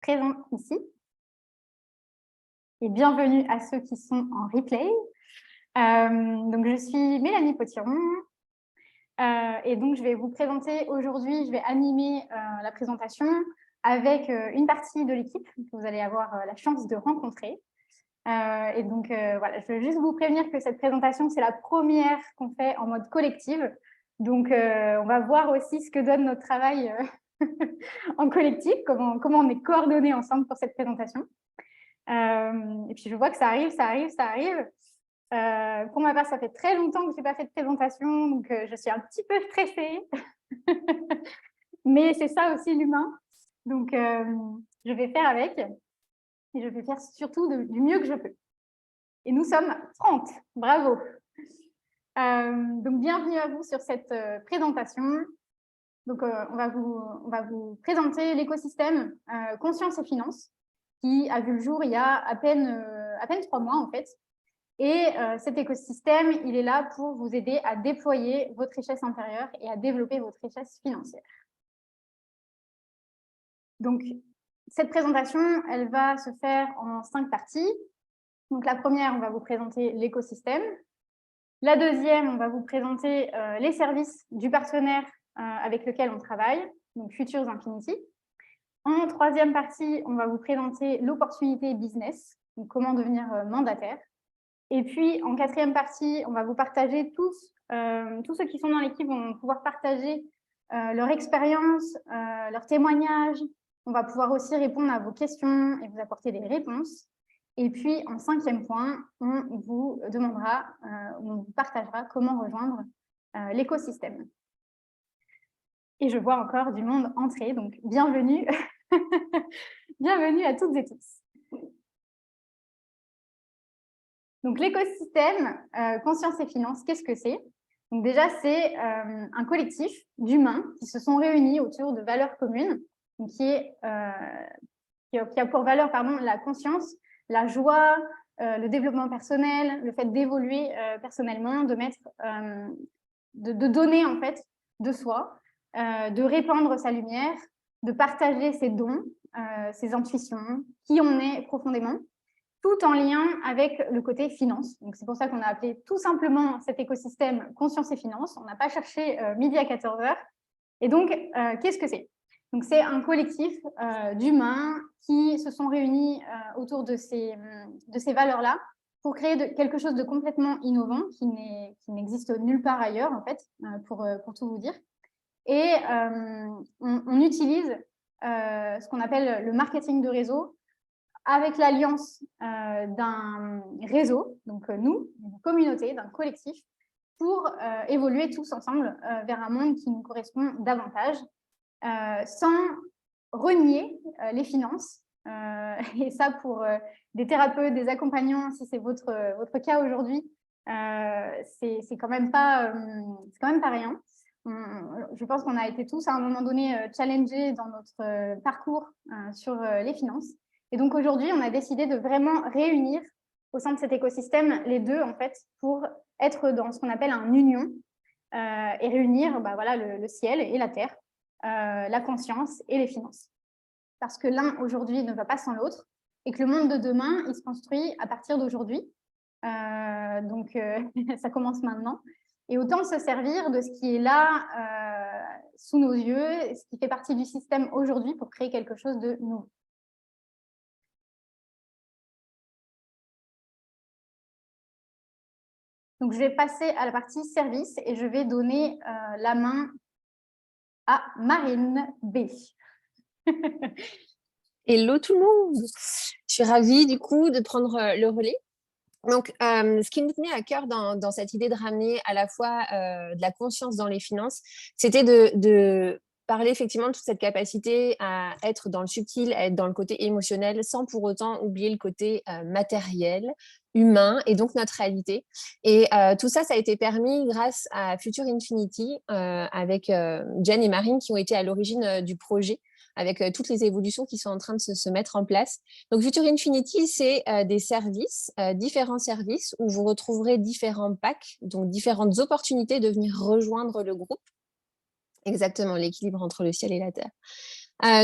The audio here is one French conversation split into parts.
présente ici. Et bienvenue à ceux qui sont en replay. Donc, je suis Mélanie Potiron. Et donc, je vais vous présenter aujourd'hui, je vais animer la présentation avec une partie de l'équipe que vous allez avoir la chance de rencontrer. Et donc, voilà, je veux juste vous prévenir que cette présentation, c'est la première qu'on fait en mode collective. Donc, on va voir aussi ce que donne notre travail en collectif, comment on est coordonnés ensemble pour cette présentation. Et puis, je vois que ça arrive. Pour ma part, ça fait très longtemps que je n'ai pas fait de présentation, donc je suis un petit peu stressée. Mais c'est ça aussi l'humain. Donc, je vais faire avec. Et je vais faire surtout du mieux que je peux. Et nous sommes 30. Bravo. Donc, bienvenue à vous sur cette présentation. Donc, on va vous présenter l'écosystème Conscience et Finance, qui a vu le jour il y a à peine 3 mois, en fait. Et cet écosystème, il est là pour vous aider à déployer votre richesse intérieure et à développer votre richesse financière. Donc, cette présentation, elle va se faire en 5 parties. Donc, la première, on va vous présenter l'écosystème. La deuxième, on va vous présenter les services du partenaire avec lequel on travaille, donc Futures Infinity. En troisième partie, on va vous présenter l'opportunité business, donc comment devenir mandataire. Et puis, en quatrième partie, on va vous partager tous ceux qui sont dans l'équipe vont pouvoir partager leur expérience, leurs témoignages. On va pouvoir aussi répondre à vos questions et vous apporter des réponses. Et puis, en cinquième point, on vous demandera, on vous partagera comment rejoindre l'écosystème. Et je vois encore du monde entrer, donc bienvenue. Bienvenue à toutes et tous. Donc, l'écosystème Conscience et Finance, qu'est-ce que c'est? Donc, déjà, c'est un collectif d'humains qui se sont réunis autour de valeurs communes, donc qui a pour valeur la conscience, la joie, le développement personnel, le fait d'évoluer personnellement, de donner en fait de soi, de répandre sa lumière, de partager ses dons, ses intuitions, qui on est profondément, tout en lien avec le côté finance. Donc, c'est pour ça qu'on a appelé tout simplement cet écosystème Conscience et Finance. On n'a pas cherché midi à 14h. Et donc, qu'est-ce que c'est? Donc, c'est un collectif d'humains qui se sont réunis autour de ces valeurs-là pour créer quelque chose de complètement innovant qui n'existe nulle part ailleurs, en fait, pour tout vous dire. Et on utilise ce qu'on appelle le marketing de réseau avec l'alliance d'un réseau, donc nous, d'une communauté, d'un collectif, pour évoluer tous ensemble vers un monde qui nous correspond davantage, sans renier les finances. Et ça, pour des thérapeutes, des accompagnants, si c'est votre cas aujourd'hui, c'est quand même pas rien. Je pense qu'on a été tous à un moment donné challengés dans notre parcours sur les finances. Et donc aujourd'hui, on a décidé de vraiment réunir au sein de cet écosystème les deux, en fait, pour être dans ce qu'on appelle un union et réunir voilà, le ciel et la terre, la conscience et les finances. Parce que l'un aujourd'hui ne va pas sans l'autre et que le monde de demain, il se construit à partir d'aujourd'hui. Donc, ça commence maintenant. Et autant se servir de ce qui est là sous nos yeux, ce qui fait partie du système aujourd'hui pour créer quelque chose de nouveau. Donc, je vais passer à la partie service et je vais donner la main à Marine B. Hello tout le monde. Je suis ravie du coup de prendre le relais. Donc, ce qui nous tenait à cœur dans cette idée de ramener à la fois de la conscience dans les finances, c'était de parler effectivement de toute cette capacité à être dans le subtil, à être dans le côté émotionnel, sans pour autant oublier le côté matériel, humain et donc notre réalité. Et tout ça, ça a été permis grâce à Future Infinity avec Jen et Marine qui ont été à l'origine du projet avec toutes les évolutions qui sont en train de se mettre en place. Donc, Future Infinity, c'est des services, différents services où vous retrouverez différents packs, donc différentes opportunités de venir rejoindre le groupe. Exactement, l'équilibre entre le ciel et la terre.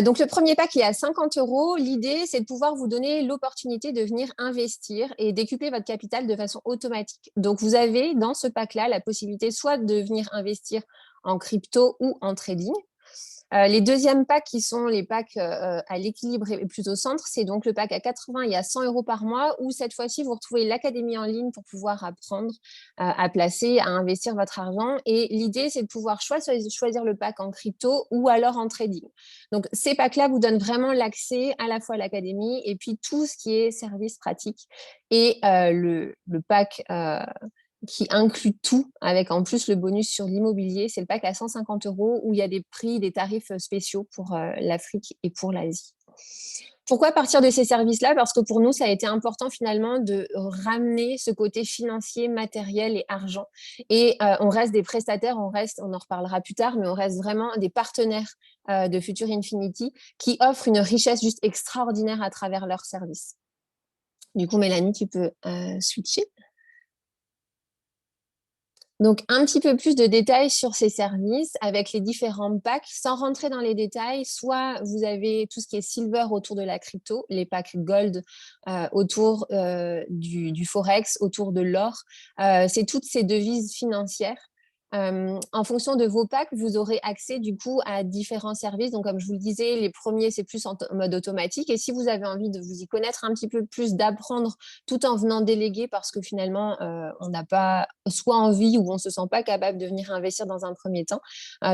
Donc, le premier pack est à 50 €. L'idée, c'est de pouvoir vous donner l'opportunité de venir investir et décupler votre capital de façon automatique. Donc, vous avez dans ce pack-là la possibilité soit de venir investir en crypto ou en trading. Les deuxièmes packs qui sont les packs à l'équilibre et plus au centre, c'est donc le pack à 80 et à 100 € par mois où cette fois-ci, vous retrouvez l'académie en ligne pour pouvoir apprendre à placer, à investir votre argent. Et l'idée, c'est de pouvoir choisir le pack en crypto ou alors en trading. Donc, ces packs-là vous donnent vraiment l'accès à la fois à l'académie et puis tout ce qui est service pratique. Et le pack qui inclut tout, avec en plus le bonus sur l'immobilier. C'est le pack à 150 € où il y a des prix, des tarifs spéciaux pour l'Afrique et pour l'Asie. Pourquoi partir de ces services-là? Parce que pour nous, ça a été important finalement de ramener ce côté financier, matériel et argent. Et on reste des prestataires, on en reparlera plus tard, mais on reste vraiment des partenaires de Future Infinity qui offrent une richesse juste extraordinaire à travers leurs services. Du coup, Mélanie, tu peux switcher. Donc, un petit peu plus de détails sur ces services avec les différents packs. Sans rentrer dans les détails, soit vous avez tout ce qui est silver autour de la crypto, les packs gold autour du forex, autour de l'or. C'est toutes ces devises financières. En fonction de vos packs, vous aurez accès du coup à différents services. Donc, comme je vous le disais, les premiers, c'est plus en mode automatique. Et si vous avez envie de vous y connaître un petit peu plus, d'apprendre tout en venant déléguer parce que finalement, on n'a pas soit envie ou on ne se sent pas capable de venir investir dans un premier temps,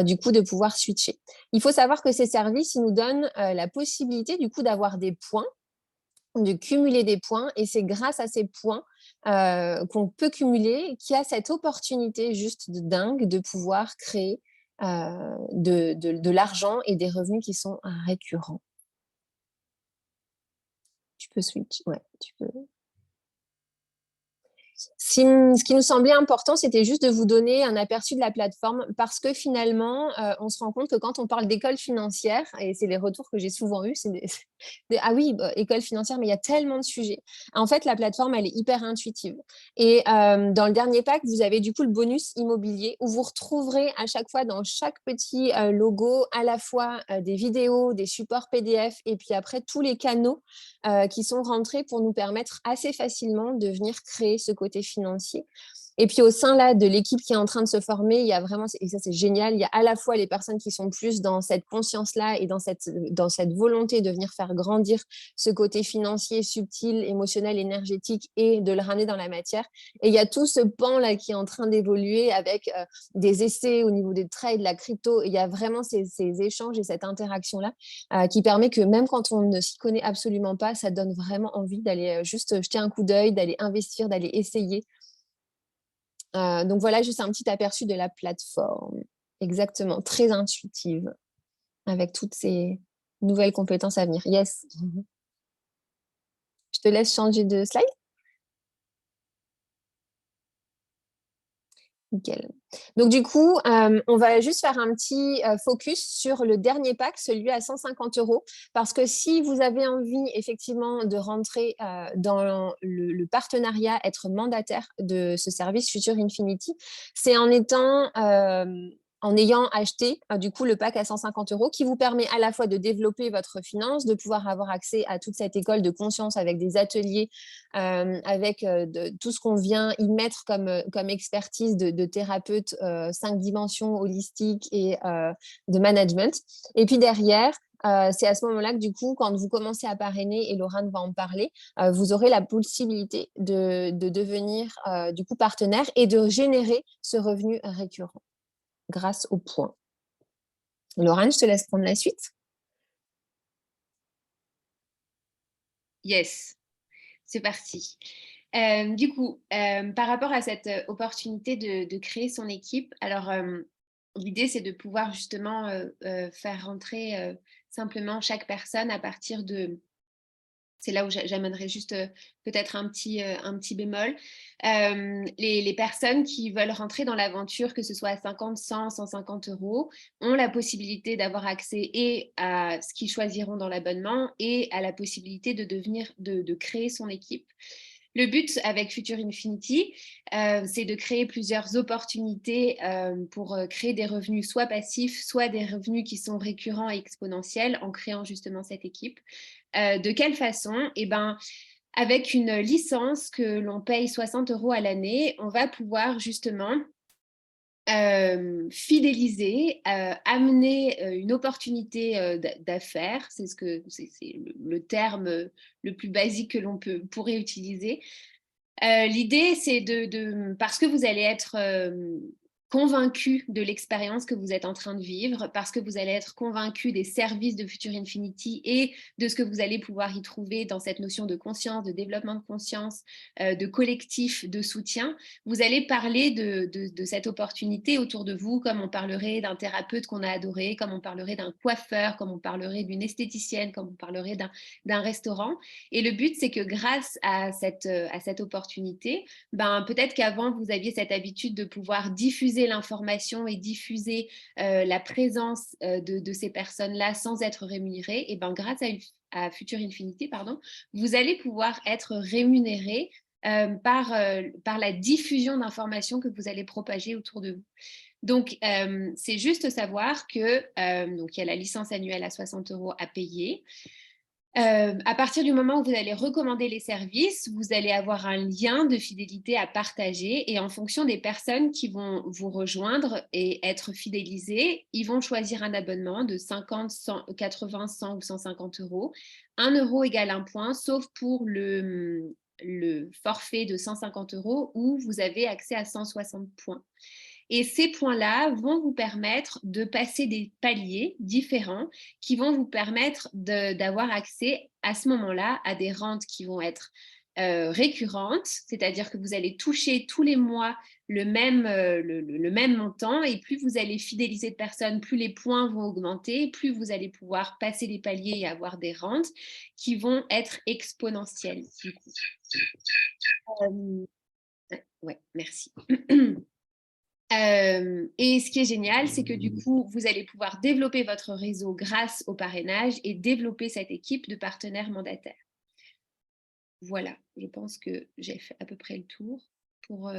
du coup, de pouvoir switcher. Il faut savoir que ces services, ils nous donnent la possibilité du coup d'avoir des points, de cumuler des points et c'est grâce à ces points qu'on peut cumuler qu'il y a cette opportunité juste de dingue de pouvoir créer de l'argent et des revenus qui sont récurrents. Tu peux switch, ouais, tu peux. Ce qui nous semblait important, c'était juste de vous donner un aperçu de la plateforme parce que finalement, on se rend compte que quand on parle d'école financière, et c'est les retours que j'ai souvent eus, c'est ah oui, école financière, mais il y a tellement de sujets. En fait, la plateforme, elle est hyper intuitive. Et dans le dernier pack, vous avez du coup le bonus immobilier où vous retrouverez à chaque fois dans chaque petit logo à la fois des vidéos, des supports PDF et puis après tous les canaux qui sont rentrés pour nous permettre assez facilement de venir créer ce côté financier. Et puis au sein là de l'équipe qui est en train de se former, il y a vraiment, et ça c'est génial, il y a à la fois les personnes qui sont plus dans cette conscience-là et dans cette volonté de venir faire grandir ce côté financier, subtil, émotionnel, énergétique et de le ramener dans la matière. Et il y a tout ce pan-là qui est en train d'évoluer avec des essais au niveau des trades, la crypto. Et il y a vraiment ces échanges et cette interaction-là qui permet que même quand on ne s'y connaît absolument pas, ça donne vraiment envie d'aller juste jeter un coup d'œil, d'aller investir, d'aller essayer. Donc voilà, juste un petit aperçu de la plateforme. Exactement, très intuitive, avec toutes ces nouvelles compétences à venir. Yes. Je te laisse changer de slide. Nickel. Donc du coup, on va juste faire un petit focus sur le dernier pack, celui à 150 €, parce que si vous avez envie effectivement de rentrer dans le partenariat, être mandataire de ce service Future Infinity, c'est en ayant acheté du coup le pack à 150 € qui vous permet à la fois de développer votre finance, de pouvoir avoir accès à toute cette école de conscience avec des ateliers, avec tout ce qu'on vient y mettre comme expertise de thérapeute 5 dimensions holistiques et de management. Et puis derrière, c'est à ce moment-là que du coup, quand vous commencez à parrainer, et Laurent va en parler, vous aurez la possibilité de devenir du coup partenaire et de générer ce revenu récurrent grâce aux points. Laurent, je te laisse prendre la suite. Yes, c'est parti. Du coup, par rapport à cette opportunité de créer son équipe, alors l'idée c'est de pouvoir justement faire rentrer simplement chaque personne à partir de... C'est là où j'amènerai juste peut-être un petit bémol. Les personnes qui veulent rentrer dans l'aventure, que ce soit à 50, 100, 150 €, ont la possibilité d'avoir accès et à ce qu'ils choisiront dans l'abonnement et à la possibilité de créer son équipe. Le but avec Future Infinity, c'est de créer plusieurs opportunités pour créer des revenus soit passifs, soit des revenus qui sont récurrents et exponentiels en créant justement cette équipe. De quelle façon? Eh ben, avec une licence que l'on paye 60 € à l'année, on va pouvoir justement fidéliser, amener une opportunité d'affaires, c'est le terme le plus basique que l'on pourrait utiliser. L'idée, c'est parce que vous allez être convaincu de l'expérience que vous êtes en train de vivre, parce que vous allez être convaincu des services de Future Infinity et de ce que vous allez pouvoir y trouver dans cette notion de conscience, de développement de conscience, de collectif, de soutien. Vous allez parler de cette opportunité autour de vous, comme on parlerait d'un thérapeute qu'on a adoré, comme on parlerait d'un coiffeur, comme on parlerait d'une esthéticienne, comme on parlerait d'un restaurant. Et le but, c'est que grâce à cette opportunité, peut-être qu'avant, vous aviez cette habitude de pouvoir diffuser l'information et diffuser la présence de ces personnes-là sans être rémunéré. Et grâce à Future Infinity, vous allez pouvoir être rémunéré par la diffusion d'informations que vous allez propager autour de vous. Donc, c'est juste savoir que donc il y a la licence annuelle à 60 € à payer. À partir du moment où vous allez recommander les services, vous allez avoir un lien de fidélité à partager et en fonction des personnes qui vont vous rejoindre et être fidélisées, ils vont choisir un abonnement de 50, 100, 80, 100 ou 150 €. 1 € égale 1 point, sauf pour le forfait de 150 € où vous avez accès à 160 points. Et ces points-là vont vous permettre de passer des paliers différents qui vont vous permettre d'avoir accès à ce moment-là à des rentes qui vont être récurrentes, c'est-à-dire que vous allez toucher tous les mois le même montant et plus vous allez fidéliser de personnes, plus les points vont augmenter, plus vous allez pouvoir passer les paliers et avoir des rentes qui vont être exponentielles. Du coup. Ouais, merci. Et ce qui est génial, c'est que du coup, vous allez pouvoir développer votre réseau grâce au parrainage et développer cette équipe de partenaires mandataires. Voilà, je pense que j'ai fait à peu près le tour pour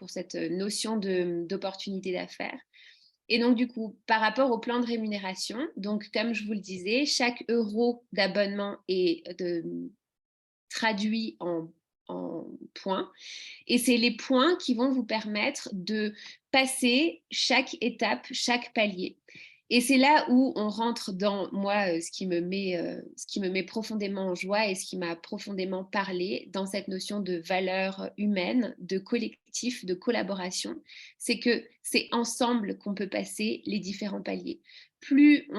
cette notion d'opportunité d'affaires. Et donc, du coup, par rapport au plan de rémunération, donc comme je vous le disais, chaque euro d'abonnement est traduit en points. Et c'est les points qui vont vous permettre de passer chaque étape, chaque palier. Et c'est là où on rentre dans, moi, ce qui me met profondément en joie et ce qui m'a profondément parlé dans cette notion de valeur humaine, de collectif, de collaboration. C'est que c'est ensemble qu'on peut passer les différents paliers. Plus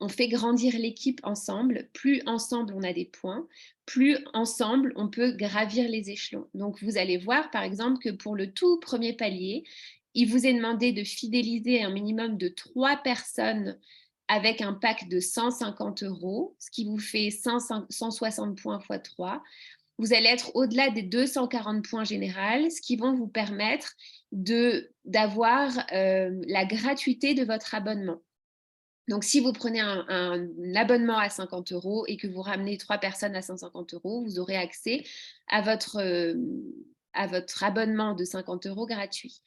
on fait grandir l'équipe ensemble, plus ensemble on a des points, plus ensemble on peut gravir les échelons. Donc vous allez voir par exemple que pour le tout premier palier, il vous est demandé de fidéliser un minimum de 3 personnes avec un pack de 150 €, ce qui vous fait 160 points x 3. Vous allez être au-delà des 240 points généraux, ce qui vont vous permettre d'avoir la gratuité de votre abonnement. Donc, si vous prenez un abonnement à 50 € et que vous ramenez 3 personnes à 150 €, vous aurez accès à votre abonnement de 50 € gratuit.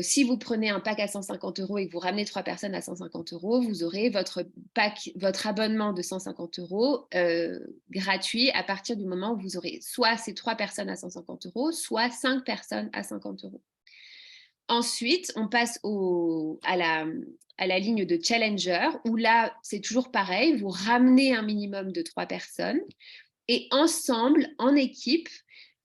Si vous prenez un pack à 150 € et que vous ramenez 3 personnes à 150 €, vous aurez votre abonnement de 150 € gratuit à partir du moment où vous aurez soit ces 3 personnes à 150 €, soit 5 personnes à 50 €. Ensuite, on passe à la ligne de Challenger, où là, c'est toujours pareil, vous ramenez un minimum de 3 personnes et ensemble, en équipe,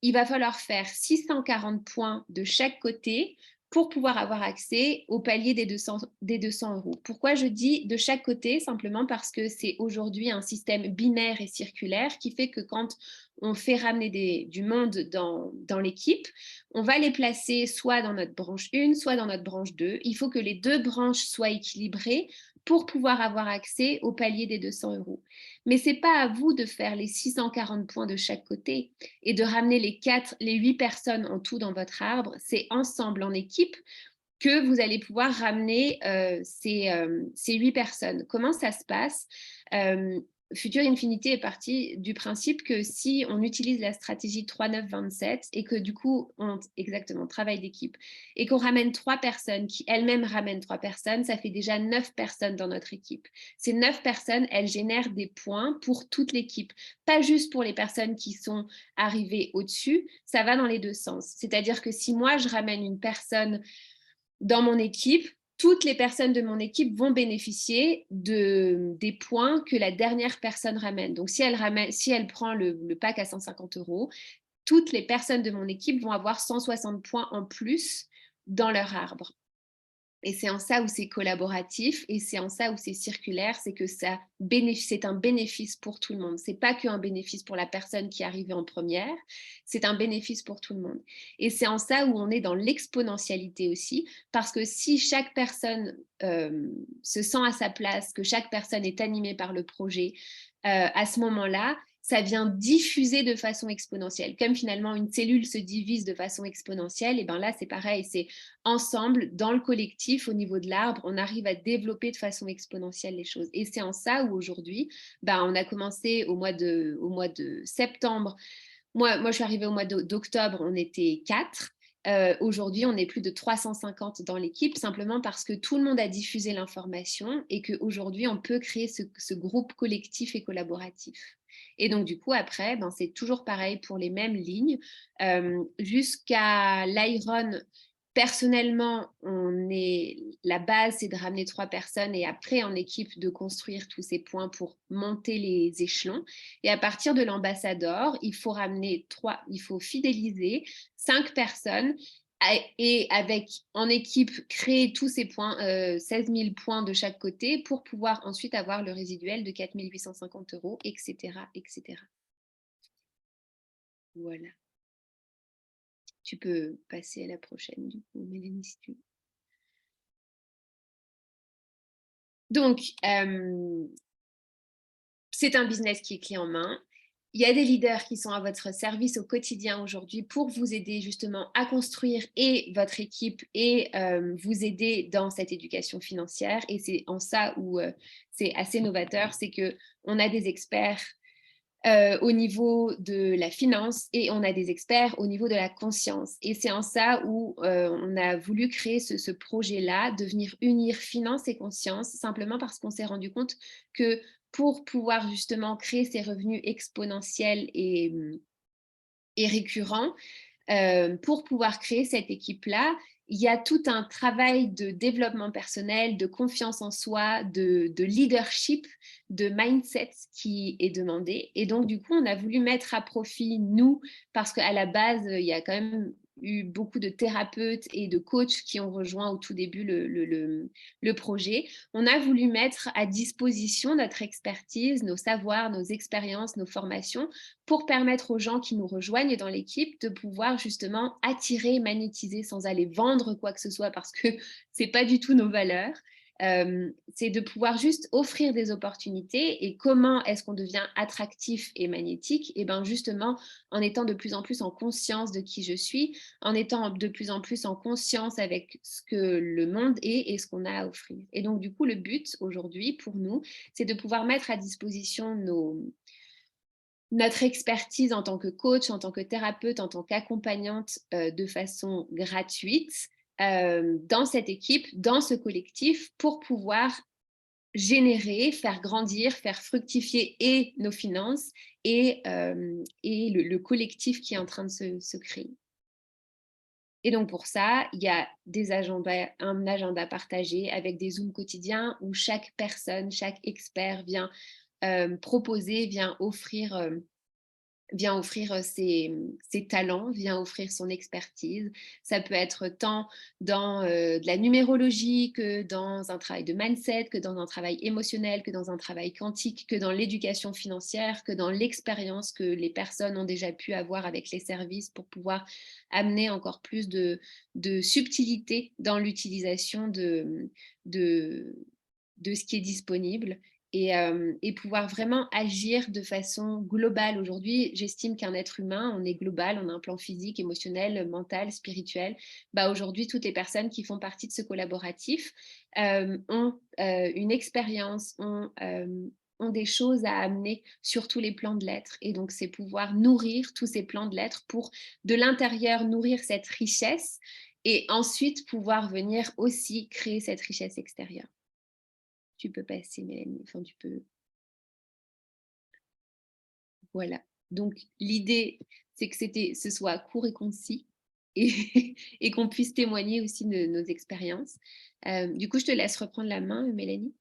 il va falloir faire 640 points de chaque côté pour pouvoir avoir accès au palier des 200 €. Pourquoi je dis de chaque côté? Simplement parce que c'est aujourd'hui un système binaire et circulaire qui fait que quand on fait ramener du monde dans l'équipe, on va les placer soit dans notre branche 1, soit dans notre branche 2. Il faut que les deux branches soient équilibrées pour pouvoir avoir accès au palier des 200 €. Mais ce n'est pas à vous de faire les 640 points de chaque côté et de ramener les 8 personnes en tout dans votre arbre. C'est ensemble, en équipe, que vous allez pouvoir ramener ces 8 personnes. Comment ça se passe? Future Infinity est parti du principe que si on utilise la stratégie 3-9-27 et que du coup, exactement, travail d'équipe, et qu'on ramène 3 personnes qui elles-mêmes ramènent 3 personnes, ça fait déjà 9 personnes dans notre équipe. Ces 9 personnes, elles génèrent des points pour toute l'équipe, pas juste pour les personnes qui sont arrivées au-dessus, ça va dans les deux sens. C'est-à-dire que si moi, je ramène une personne dans mon équipe, toutes les personnes de mon équipe vont bénéficier des points que la dernière personne ramène. Donc, si elle prend le pack à 150 €, toutes les personnes de mon équipe vont avoir 160 points en plus dans leur arbre. Et c'est en ça où c'est collaboratif et c'est en ça où c'est circulaire, c'est que c'est un bénéfice pour tout le monde. C'est pas qu'un bénéfice pour la personne qui est arrivée en première, c'est un bénéfice pour tout le monde. Et c'est en ça où on est dans l'exponentialité aussi, parce que si chaque personne se sent à sa place, que chaque personne est animée par le projet, à ce moment-là, ça vient diffuser de façon exponentielle. Comme finalement une cellule se divise de façon exponentielle, et bien là c'est pareil, c'est ensemble, dans le collectif, au niveau de l'arbre, on arrive à développer de façon exponentielle les choses. Et c'est en ça où aujourd'hui, on a commencé au mois de septembre. Moi, je suis arrivée au mois d'octobre, on était 4. Aujourd'hui, on est plus de 350 dans l'équipe, simplement parce que tout le monde a diffusé l'information et qu'aujourd'hui, on peut créer ce groupe collectif et collaboratif. Et donc, du coup, après, c'est toujours pareil pour les mêmes lignes. Jusqu'à l'Iron, personnellement, la base, c'est de ramener 3 personnes et après, en équipe, de construire tous ces points pour monter les échelons. Et à partir de l'ambassadeur, il faut fidéliser 5 personnes et en équipe, créer tous ces points, 16 000 points de chaque côté pour pouvoir ensuite avoir le résiduel de 4 850 €, etc., etc. Voilà. Tu peux passer à la prochaine, du coup, Mélanie, si tu veux. Donc, c'est un business qui est clé en main. Il y a des leaders qui sont à votre service au quotidien aujourd'hui pour vous aider justement à construire et votre équipe et vous aider dans cette éducation financière. Et c'est en ça où c'est assez novateur, c'est qu'on a des experts au niveau de la finance et on a des experts au niveau de la conscience. Et c'est en ça où on a voulu créer ce projet-là, de venir unir finance et conscience, simplement parce qu'on s'est rendu compte que pour pouvoir justement créer ces revenus exponentiels et récurrents, pour pouvoir créer cette équipe-là, il y a tout un travail de développement personnel, de confiance en soi, de leadership, de mindset qui est demandé. Et donc, du coup, on a voulu mettre à profit, nous, parce qu'à la base, il y a quand même eu beaucoup de thérapeutes et de coachs qui ont rejoint au tout début le projet. On a voulu mettre à disposition notre expertise, nos savoirs, nos expériences, nos formations pour permettre aux gens qui nous rejoignent dans l'équipe de pouvoir justement attirer, magnétiser sans aller vendre quoi que ce soit parce que c'est pas du tout nos valeurs. C'est de pouvoir juste offrir des opportunités. Et comment est-ce qu'on devient attractif et magnétique? Et bien justement en étant de plus en plus en conscience de qui je suis, en étant de plus en plus en conscience avec ce que le monde est et ce qu'on a à offrir. Et donc du coup le but aujourd'hui pour nous, c'est de pouvoir mettre à disposition notre expertise en tant que coach, en tant que thérapeute, en tant qu'accompagnante de façon gratuite dans cette équipe, dans ce collectif, pour pouvoir générer, faire grandir, faire fructifier et nos finances et le collectif qui est en train de se créer. Et donc pour ça, il y a un agenda partagé avec des Zooms quotidiens où chaque personne, chaque expert vient proposer, vient offrir ses talents, vient offrir son expertise. Ça peut être tant dans de la numérologie que dans un travail de mindset, que dans un travail émotionnel, que dans un travail quantique, que dans l'éducation financière, que dans l'expérience que les personnes ont déjà pu avoir avec les services pour pouvoir amener encore plus de subtilité dans l'utilisation de ce qui est disponible. Et pouvoir vraiment agir de façon globale. Aujourd'hui, j'estime qu'un être humain, on est global, on a un plan physique, émotionnel, mental, spirituel. Aujourd'hui, toutes les personnes qui font partie de ce collaboratif ont une expérience, ont ont des choses à amener sur tous les plans de l'être. Et donc, c'est pouvoir nourrir tous ces plans de l'être pour, de l'intérieur, nourrir cette richesse et ensuite pouvoir venir aussi créer cette richesse extérieure. Tu peux passer, Mélanie. Enfin, tu peux... Voilà. Donc, l'idée, c'est que ce soit court et concis et qu'on puisse témoigner aussi de nos expériences. Du coup, je te laisse reprendre la main, Mélanie.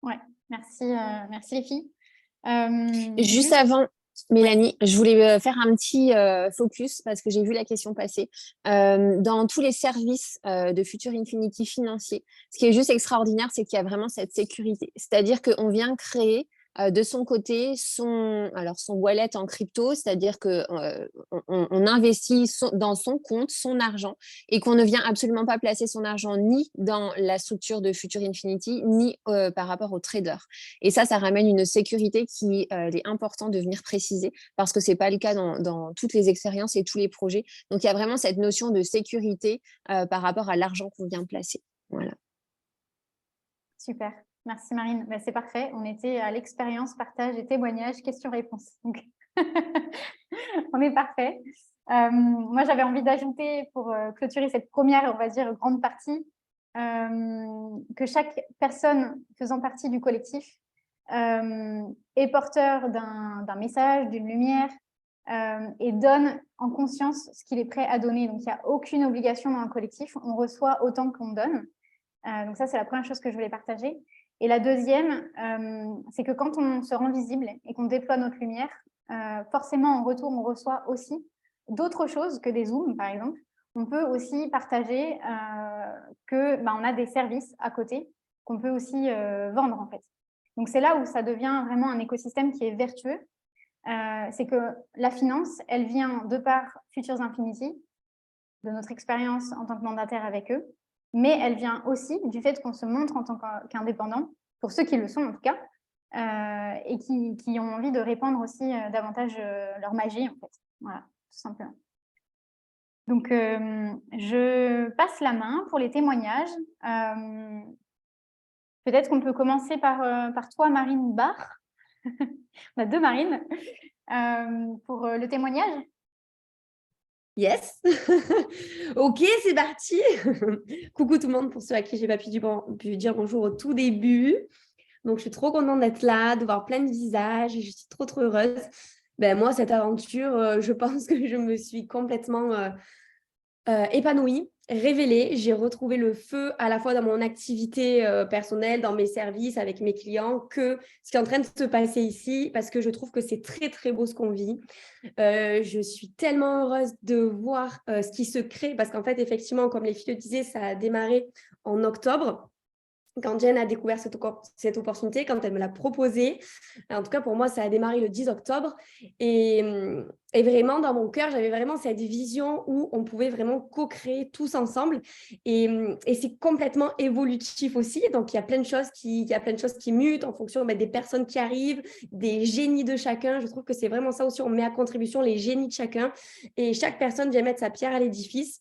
Ouais, merci, merci les filles. Juste avant, Mélanie, je voulais faire un petit focus parce que j'ai vu la question passer. Dans tous les services de Future Infinity financiers, ce qui est juste extraordinaire, c'est qu'il y a vraiment cette sécurité. C'est-à-dire qu'on vient créer de son côté son wallet en crypto, c'est-à-dire qu'on investit dans son compte, son argent, et qu'on ne vient absolument pas placer son argent ni dans la structure de Future Infinity, ni par rapport aux traders. Et ça ramène une sécurité qui est important de venir préciser parce que ce n'est pas le cas dans toutes les expériences et tous les projets. Donc, il y a vraiment cette notion de sécurité par rapport à l'argent qu'on vient placer. Voilà. Super. Merci Marine. C'est parfait. On était à l'expérience, partage et témoignage, questions-réponses. Donc, on est parfait. Moi, j'avais envie d'ajouter pour clôturer cette première, on va dire, grande partie, que chaque personne faisant partie du collectif est porteur d'un message, d'une lumière et donne en conscience ce qu'il est prêt à donner. Donc, il n'y a aucune obligation dans un collectif. On reçoit autant qu'on donne. Donc ça, c'est la première chose que je voulais partager. Et la deuxième, c'est que quand on se rend visible et qu'on déploie notre lumière, forcément, en retour, on reçoit aussi d'autres choses que des Zooms, par exemple. On peut aussi partager qu'on a des services à côté qu'on peut aussi vendre, en fait. Donc, c'est là où ça devient vraiment un écosystème qui est vertueux. C'est que la finance, elle vient de par Futures Infinity, de notre expérience en tant que mandataire avec eux, mais elle vient aussi du fait qu'on se montre en tant qu'indépendant, pour ceux qui le sont en tout cas, et qui ont envie de répandre aussi davantage leur magie, en fait. Voilà, tout simplement. Donc, je passe la main pour les témoignages. Peut-être qu'on peut commencer par toi, Marine Barre. On a deux Marines pour le témoignage. Yes. Ok, c'est parti. Coucou tout le monde pour ceux à qui j'ai pas pu dire bonjour au tout début. Donc, je suis trop contente d'être là, de voir plein de visages et je suis trop heureuse. Moi, cette aventure, je pense que je me suis complètement épanouie, révélée. J'ai retrouvé le feu à la fois dans mon activité personnelle, dans mes services, avec mes clients, que ce qui est en train de se passer ici, parce que je trouve que c'est très, très beau ce qu'on vit. Je suis tellement heureuse de voir ce qui se crée, parce qu'en fait, effectivement, comme les filles le disaient, ça a démarré en octobre. Quand Jen a découvert cette opportunité, quand elle me l'a proposée, en tout cas pour moi, ça a démarré le 10 octobre. Et vraiment, dans mon cœur, j'avais vraiment cette vision où on pouvait vraiment co-créer tous ensemble. Et c'est complètement évolutif aussi. Donc, il y a plein de choses qui mutent en fonction des personnes qui arrivent, des génies de chacun. Je trouve que c'est vraiment ça aussi. On met à contribution les génies de chacun. Et chaque personne vient mettre sa pierre à l'édifice.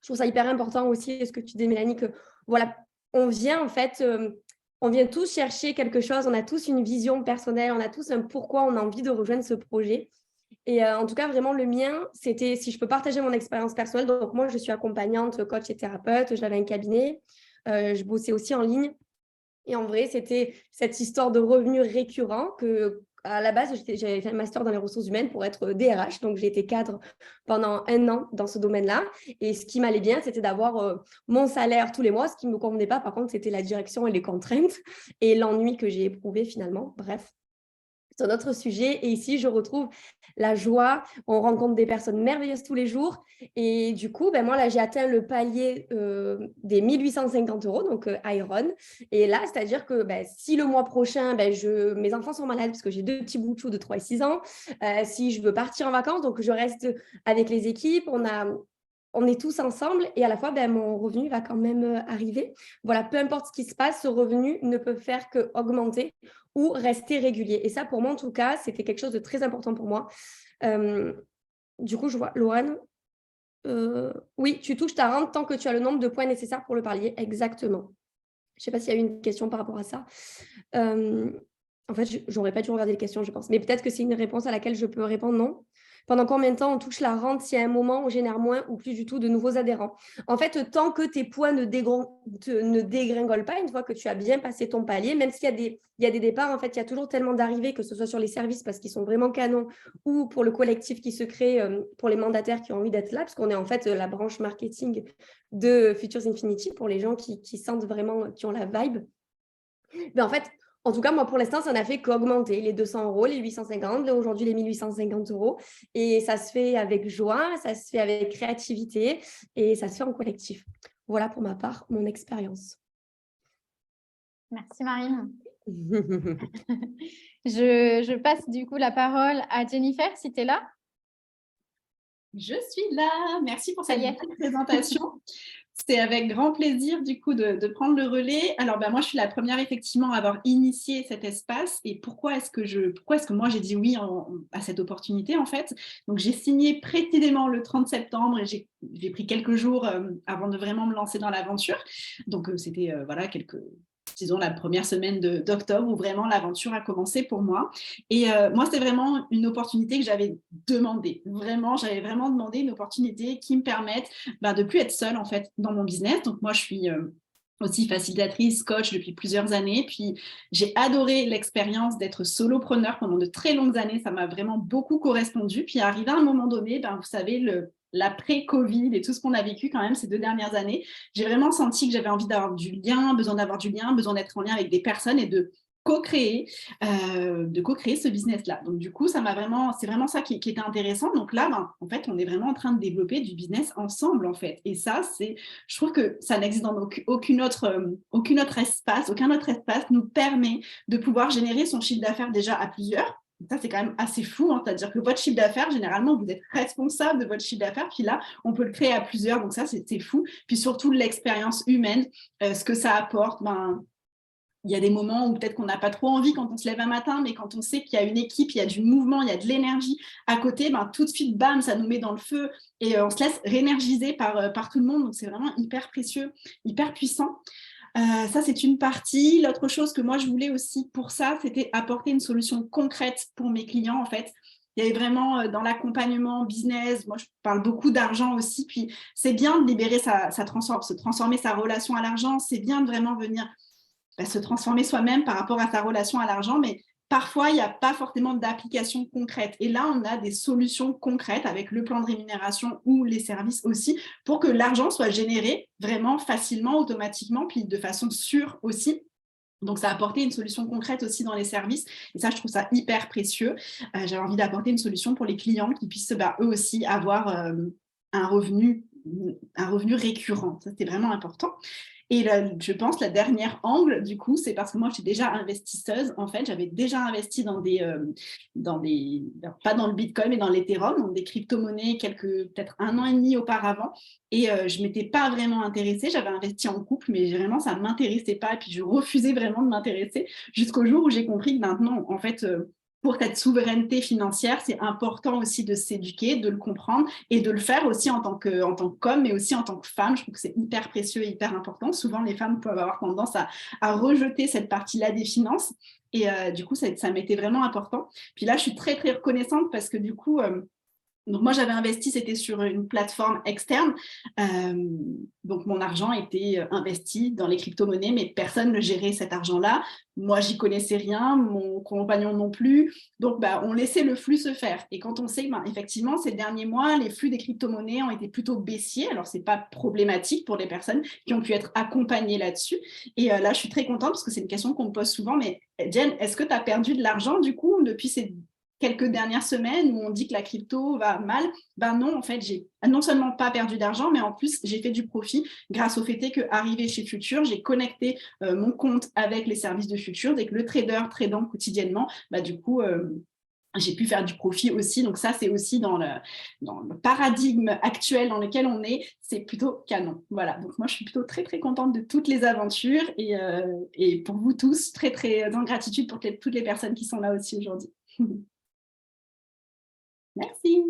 Je trouve ça hyper important aussi, ce que tu dis, Mélanie, que voilà, on vient tous chercher quelque chose, on a tous une vision personnelle, on a tous un pourquoi on a envie de rejoindre ce projet. Et en tout cas, vraiment, le mien, c'était si je peux partager mon expérience personnelle. Donc, moi, je suis accompagnante, coach et thérapeute. J'avais un cabinet. Je bossais aussi en ligne. Et en vrai, c'était cette histoire de revenus récurrents que, à la base, j'avais fait un master dans les ressources humaines pour être DRH. Donc, j'ai été cadre pendant 1 an dans ce domaine-là. Et ce qui m'allait bien, c'était d'avoir mon salaire tous les mois. Ce qui ne me convenait pas, par contre, c'était la direction et les contraintes et l'ennui que j'ai éprouvé finalement. Bref. C'est un autre sujet. Et ici, je retrouve la joie. On rencontre des personnes merveilleuses tous les jours. Et du coup, moi, là, j'ai atteint le palier des 1 850 €, donc Iron. Et là, c'est-à-dire que si le mois prochain, mes enfants sont malades parce que j'ai 2 petits bouts de 3 et 6 ans, si je veux partir en vacances, donc je reste avec les équipes, on est tous ensemble et à la fois, mon revenu va quand même arriver. Voilà, peu importe ce qui se passe, ce revenu ne peut faire qu'augmenter ou rester régulier. Et ça, pour moi, en tout cas, c'était quelque chose de très important pour moi. Du coup, je vois, Laurent, oui, tu touches ta rente tant que tu as le nombre de points nécessaires pour le palier. Exactement. Je ne sais pas s'il y a eu une question par rapport à ça. En fait, j'aurais pas dû regarder les questions, je pense. Mais peut-être que c'est une réponse à laquelle je peux répondre non. Pendant combien de temps on touche la rente si à un moment on génère moins ou plus du tout de nouveaux adhérents? En fait, tant que tes poids ne dégringolent pas, une fois que tu as bien passé ton palier, même s'il y a des départs, en fait, il y a toujours tellement d'arrivées, que ce soit sur les services parce qu'ils sont vraiment canons ou pour le collectif qui se crée, pour les mandataires qui ont envie d'être là, parce qu'on est en fait la branche marketing de Futures Infinity pour les gens qui sentent vraiment, qui ont la vibe. Mais en fait, en tout cas, moi, pour l'instant, ça n'a fait qu'augmenter les 200 €, les 850, aujourd'hui les 1850 €. Et ça se fait avec joie, ça se fait avec créativité et ça se fait en collectif. Voilà pour ma part, mon expérience. Merci Marine. Je passe du coup la parole à Jennifer, si tu es là. Je suis là. Merci pour Ça cette y est. belle présentation. C'est avec grand plaisir du coup de prendre le relais. Alors moi, je suis la première effectivement à avoir initié cet espace. Et pourquoi est-ce que moi j'ai dit oui à cette opportunité en fait? Donc j'ai signé précisément le 30 septembre et j'ai pris quelques jours avant de vraiment me lancer dans l'aventure. Donc c'était voilà disons la première semaine d'octobre où vraiment l'aventure a commencé pour moi. Et moi, c'est vraiment une opportunité que j'avais demandé. Vraiment, j'avais vraiment demandé une opportunité qui me permette de plus être seule en fait dans mon business. Donc moi, je suis aussi facilitatrice, coach depuis plusieurs années. Puis j'ai adoré l'expérience d'être solopreneur pendant de très longues années. Ça m'a vraiment beaucoup correspondu. Puis arrivé à un moment donné, vous savez, l'après-Covid et tout ce qu'on a vécu quand même ces 2 dernières années, j'ai vraiment senti que j'avais envie d'avoir du lien, besoin d'être en lien avec des personnes et de co-créer ce business-là. Donc, du coup, c'est vraiment ça qui était intéressant. Donc là, en fait, on est vraiment en train de développer du business ensemble, en fait. Et ça, je trouve que ça n'existe dans aucun autre espace nous permet de pouvoir générer son chiffre d'affaires déjà à plusieurs. Ça, c'est quand même assez fou, hein. C'est-à-dire que votre chiffre d'affaires, généralement, vous êtes responsable de votre chiffre d'affaires. Puis là, on peut le créer à plusieurs. Donc ça, c'est fou. Puis surtout, l'expérience humaine, ce que ça apporte, il y a des moments où peut-être qu'on n'a pas trop envie quand on se lève un matin, mais quand on sait qu'il y a une équipe, il y a du mouvement, il y a de l'énergie à côté, tout de suite, bam, ça nous met dans le feu et on se laisse réénergiser par tout le monde. Donc, c'est vraiment hyper précieux, hyper puissant. Ça, c'est une partie. L'autre chose que moi, je voulais aussi pour ça, c'était apporter une solution concrète pour mes clients, en fait. Il y avait vraiment dans l'accompagnement business, moi, je parle beaucoup d'argent aussi, puis c'est bien de libérer se transformer sa relation à l'argent, c'est bien de vraiment venir se transformer soi-même par rapport à sa relation à l'argent, mais parfois, il n'y a pas forcément d'application concrète. Et là, on a des solutions concrètes avec le plan de rémunération ou les services aussi pour que l'argent soit généré vraiment facilement, automatiquement, puis de façon sûre aussi. Donc, ça a apporté une solution concrète aussi dans les services. Et ça, je trouve ça hyper précieux. J'avais envie d'apporter une solution pour les clients qui puissent eux aussi avoir un revenu récurrent. Ça, c'est vraiment important. Et là, je pense la dernière angle, du coup, c'est parce que moi, je suis déjà investisseuse. En fait, j'avais déjà investi pas dans le Bitcoin, mais dans l'Ethereum, dans des crypto-monnaies, peut-être 1 an et demi auparavant. Et je ne m'étais pas vraiment intéressée. J'avais investi en couple, mais vraiment, ça ne m'intéressait pas. Et puis, je refusais vraiment de m'intéresser jusqu'au jour où j'ai compris que maintenant, en fait, pour cette souveraineté financière, c'est important aussi de s'éduquer, de le comprendre et de le faire aussi en tant qu'homme, mais aussi en tant que femme. Je trouve que c'est hyper précieux et hyper important. Souvent, les femmes peuvent avoir tendance à rejeter cette partie-là des finances. Et du coup, ça m'était vraiment important. Puis là, je suis très, très reconnaissante parce que du coup, donc moi, j'avais investi, c'était sur une plateforme externe. Donc, mon argent était investi dans les crypto-monnaies, mais personne ne gérait cet argent-là. Moi, j'y connaissais rien, mon compagnon non plus. Donc, on laissait le flux se faire. Et quand on sait, effectivement, ces derniers mois, les flux des crypto-monnaies ont été plutôt baissiers. Alors, ce n'est pas problématique pour les personnes qui ont pu être accompagnées là-dessus. Et là, je suis très contente parce que c'est une question qu'on me pose souvent. Mais Jen, est-ce que tu as perdu de l'argent, du coup, depuis ces quelques dernières semaines où on dit que la crypto va mal? Non, en fait, j'ai non seulement pas perdu d'argent, mais en plus, j'ai fait du profit grâce au fait qu'arrivé chez Future, j'ai connecté mon compte avec les services de Future et que le trader tradant quotidiennement, du coup, j'ai pu faire du profit aussi. Donc ça, c'est aussi dans le paradigme actuel dans lequel on est, c'est plutôt canon. Voilà, donc moi, je suis plutôt très, très contente de toutes les aventures et pour vous tous, très, très en gratitude pour toutes les personnes qui sont là aussi aujourd'hui. Merci.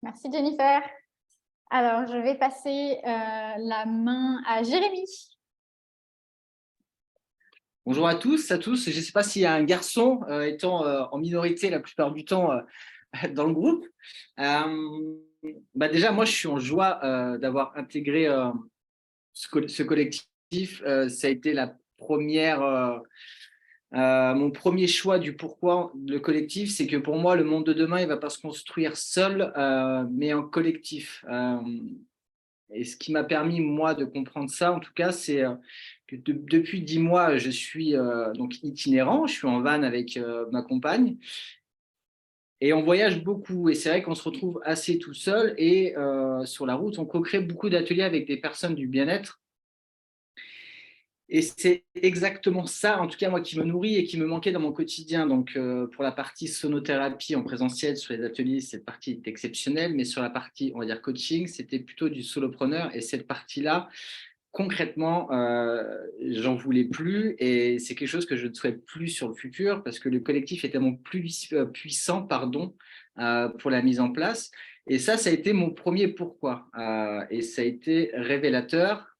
Merci Jennifer. Alors, je vais passer la main à Jérémy. Bonjour à tous, à tous. Je ne sais pas s'il y a un garçon étant en minorité la plupart du temps dans le groupe. Déjà, moi, je suis en joie d'avoir intégré ce collectif. Ça a été la première, mon premier choix du pourquoi le collectif. C'est que pour moi, le monde de demain, il ne va pas se construire seul, mais en collectif. Et ce qui m'a permis, moi, de comprendre ça, en tout cas, c'est que depuis 10 mois, je suis donc itinérant. Je suis en van avec ma compagne. Et on voyage beaucoup. Et c'est vrai qu'on se retrouve assez tout seul. Et sur la route, on co-crée beaucoup d'ateliers avec des personnes du bien-être. Et c'est exactement ça, en tout cas, moi, qui me nourrit et qui me manquait dans mon quotidien. Donc, pour la partie sonothérapie en présentiel sur les ateliers, cette partie est exceptionnelle. Mais sur la partie, on va dire, coaching, c'était plutôt du solopreneur. Et cette partie-là, concrètement, j'en voulais plus. Et c'est quelque chose que je ne souhaite plus sur le futur parce que le collectif est tellement plus puissant, pour la mise en place. Et ça a été mon premier pourquoi. Et ça a été révélateur.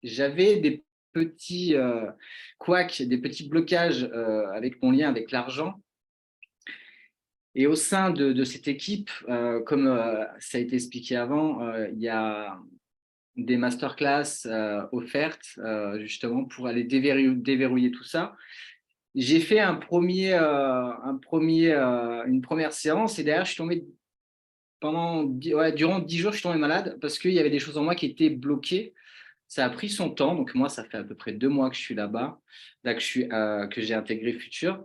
J'avais des petits couacs, des petits blocages avec mon lien avec l'argent. Et au sein de cette équipe, comme ça a été expliqué avant, il y a des masterclass offertes justement pour aller déverrouiller tout ça. J'ai fait une première séance et derrière, je suis tombé durant 10 jours, je suis tombé malade parce qu'il y avait des choses en moi qui étaient bloquées. Ça a pris son temps. Donc, moi, ça fait à peu près 2 mois que je suis là-bas, que j'ai intégré Futur.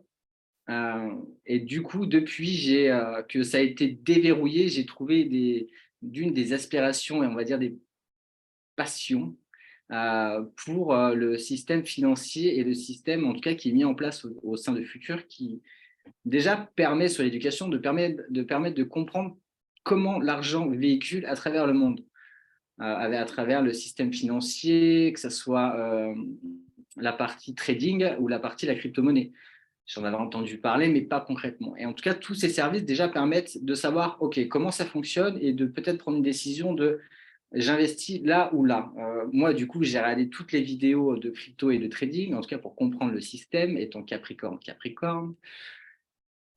Et du coup, depuis que ça a été déverrouillé, j'ai trouvé des aspirations et on va dire des passions pour le système financier et le système, en tout cas, qui est mis en place au sein de Futur, qui déjà permet sur l'éducation de permettre de comprendre comment l'argent véhicule à travers le monde. À travers le système financier, que ce soit la partie trading ou la partie la crypto-monnaie. J'en avais entendu parler, mais pas concrètement. Et en tout cas, tous ces services déjà permettent de savoir, OK, comment ça fonctionne et de peut-être prendre une décision de j'investis là ou là. Moi, du coup, j'ai regardé toutes les vidéos de crypto et de trading, en tout cas pour comprendre le système, étant Capricorne.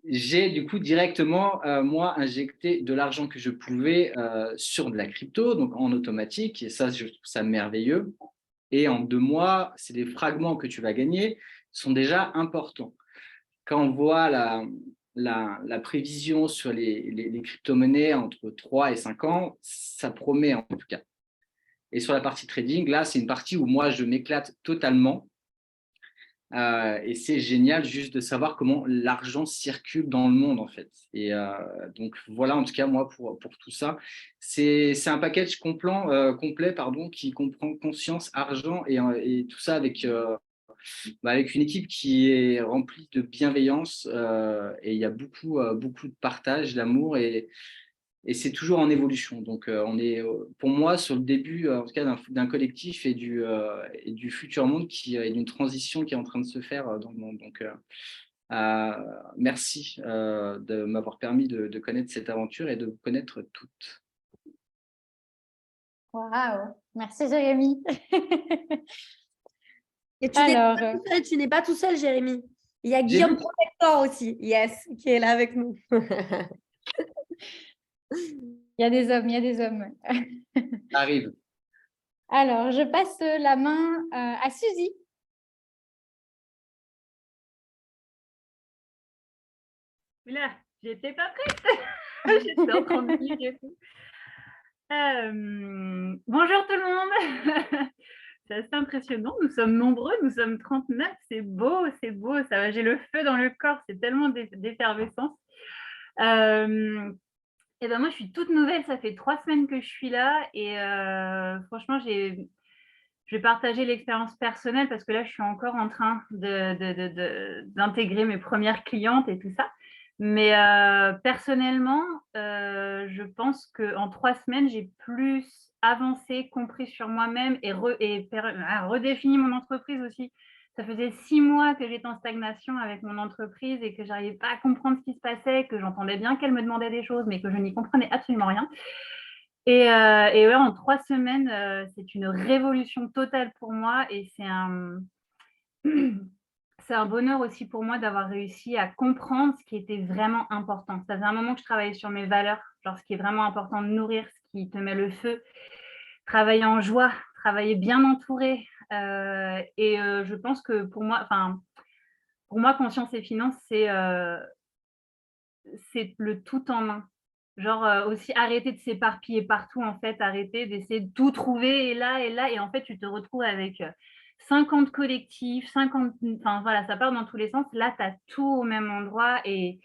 J'ai du coup directement, moi, injecté de l'argent que je pouvais sur de la crypto, donc en automatique, et ça, je trouve ça merveilleux. Et en 2 mois, c'est des fragments que tu vas gagner, sont déjà importants. Quand on voit la prévision sur les crypto-monnaies entre 3 et 5 ans, ça promet en tout cas. Et sur la partie trading, là, c'est une partie où moi, je m'éclate totalement. Et c'est génial juste de savoir comment l'argent circule dans le monde en fait. Et donc voilà, en tout cas moi pour tout ça, c'est un package complet qui comprend conscience, argent et tout ça avec une équipe qui est remplie de bienveillance et il y a beaucoup de partage, d'amour et c'est toujours en évolution. Donc, on est, pour moi, sur le début, en tout cas, d'un collectif et du futur monde et d'une transition qui est en train de se faire dans le monde. Donc, merci de m'avoir permis de connaître cette aventure et de vous connaître toutes. Waouh, merci Jérémy. Et tu n'es pas tout seul, Jérémy. Il y a Guillaume Protector aussi, yes, qui est là avec nous. Il y a des hommes, il y a des hommes. Ça arrive. Alors, je passe la main à Suzy. Là, j'étais pas prête. J'étais en train de lire et tout. Bonjour tout le monde. C'est assez impressionnant. Nous sommes nombreux, nous sommes 39. C'est beau, ça va. J'ai le feu dans le corps. C'est tellement d'effervescence. Et ben moi, je suis toute nouvelle. Ça fait 3 semaines que je suis là. Et franchement, je vais partager l'expérience personnelle parce que là, je suis encore en train d'intégrer mes premières clientes et tout ça. Mais personnellement, je pense qu'en 3 semaines, j'ai plus avancé, compris sur moi-même et redéfini mon entreprise aussi. Ça faisait 6 mois que j'étais en stagnation avec mon entreprise et que je n'arrivais pas à comprendre ce qui se passait, que j'entendais bien qu'elle me demandait des choses, mais que je n'y comprenais absolument rien. Et ouais, en 3 semaines, c'est une révolution totale pour moi et c'est c'est un bonheur aussi pour moi d'avoir réussi à comprendre ce qui était vraiment important. Ça faisait un moment que je travaillais sur mes valeurs, genre ce qui est vraiment important de nourrir, ce qui te met le feu, travailler en joie, travailler bien entouré. Je pense que pour moi, conscience et finance, c'est le tout en un. Genre, aussi arrêter de s'éparpiller partout, en fait, arrêter d'essayer de tout trouver et là et en fait, tu te retrouves avec, 50 collectifs, 50 enfin voilà, ça part dans tous les sens. Là, tu as tout au même endroit et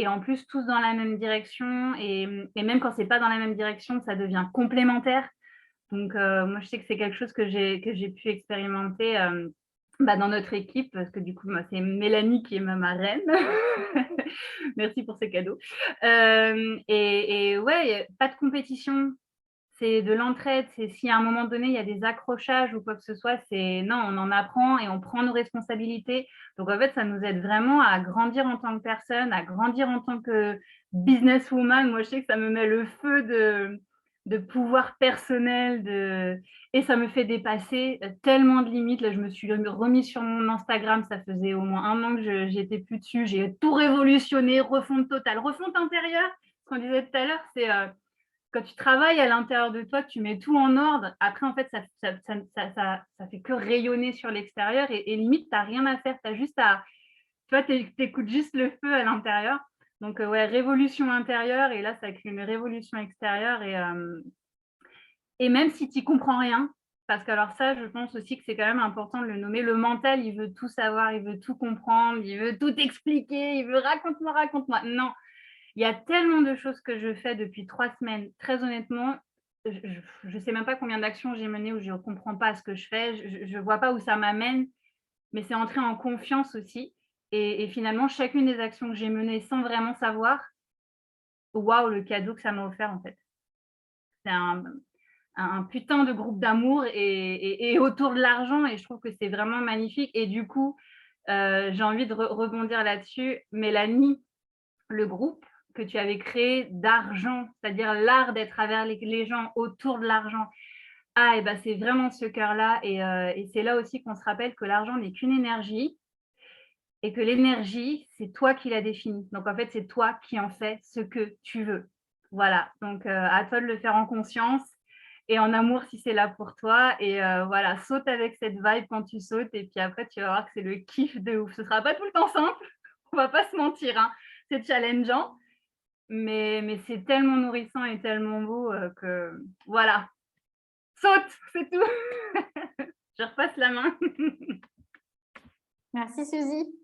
en plus tous dans la même direction et même quand c'est pas dans la même direction, ça devient complémentaire. Donc, moi, je sais que c'est quelque chose que j'ai pu expérimenter, dans notre équipe parce que du coup, moi, c'est Mélanie qui est ma marraine. Merci pour ces cadeaux. Ouais, pas de compétition, c'est de l'entraide. C'est si à un moment donné, il y a des accrochages ou quoi que ce soit, c'est non, on en apprend et on prend nos responsabilités. Donc, en fait, ça nous aide vraiment à grandir en tant que personne, à grandir en tant que businesswoman. Moi, je sais que ça me met le feu de pouvoir personnel et ça me fait dépasser tellement de limites. Là, je me suis remise sur mon Instagram, ça faisait au moins 1 an que j'étais plus dessus. J'ai tout révolutionné, refonte totale, refonte intérieure. Ce qu'on disait tout à l'heure, c'est quand tu travailles à l'intérieur de toi, que tu mets tout en ordre, après, en fait, ça fait que rayonner sur l'extérieur et limite, tu n'as rien à faire. Tu as juste à, tu vois, tu écoutes juste le feu à l'intérieur. Donc, ouais, révolution intérieure et là, ça crée une révolution extérieure et même si tu n'y comprends rien, parce que alors ça, je pense aussi que c'est quand même important de le nommer, le mental, il veut tout savoir, il veut tout comprendre, il veut tout expliquer, il veut raconte-moi, raconte-moi. Non, il y a tellement de choses que je fais depuis 3 semaines. Très honnêtement, je ne sais même pas combien d'actions j'ai menées où je ne comprends pas ce que je fais, je ne vois pas où ça m'amène, mais c'est entrer en confiance aussi. Et finalement, chacune des actions que j'ai menées sans vraiment savoir, waouh, le cadeau que ça m'a offert en fait. C'est un putain de groupe d'amour et autour de l'argent et je trouve que c'est vraiment magnifique. Et du coup, j'ai envie de rebondir là-dessus. Mélanie, le groupe que tu avais créé d'argent, c'est-à-dire l'art d'être avec les gens autour de l'argent. Ah, et ben c'est vraiment ce cœur-là. Et c'est là aussi qu'on se rappelle que l'argent n'est qu'une énergie et que l'énergie, c'est toi qui la définis. Donc, en fait, c'est toi qui en fais ce que tu veux. Voilà. Donc, à toi de le faire en conscience et en amour si c'est là pour toi. Et voilà, saute avec cette vibe quand tu sautes. Et puis après, tu vas voir que c'est le kiff de ouf. Ce ne sera pas tout le temps simple. On ne va pas se mentir. Hein. C'est challengeant. Mais c'est tellement nourrissant et tellement beau que voilà. Saute, c'est tout. Je repasse la main. Merci Suzy.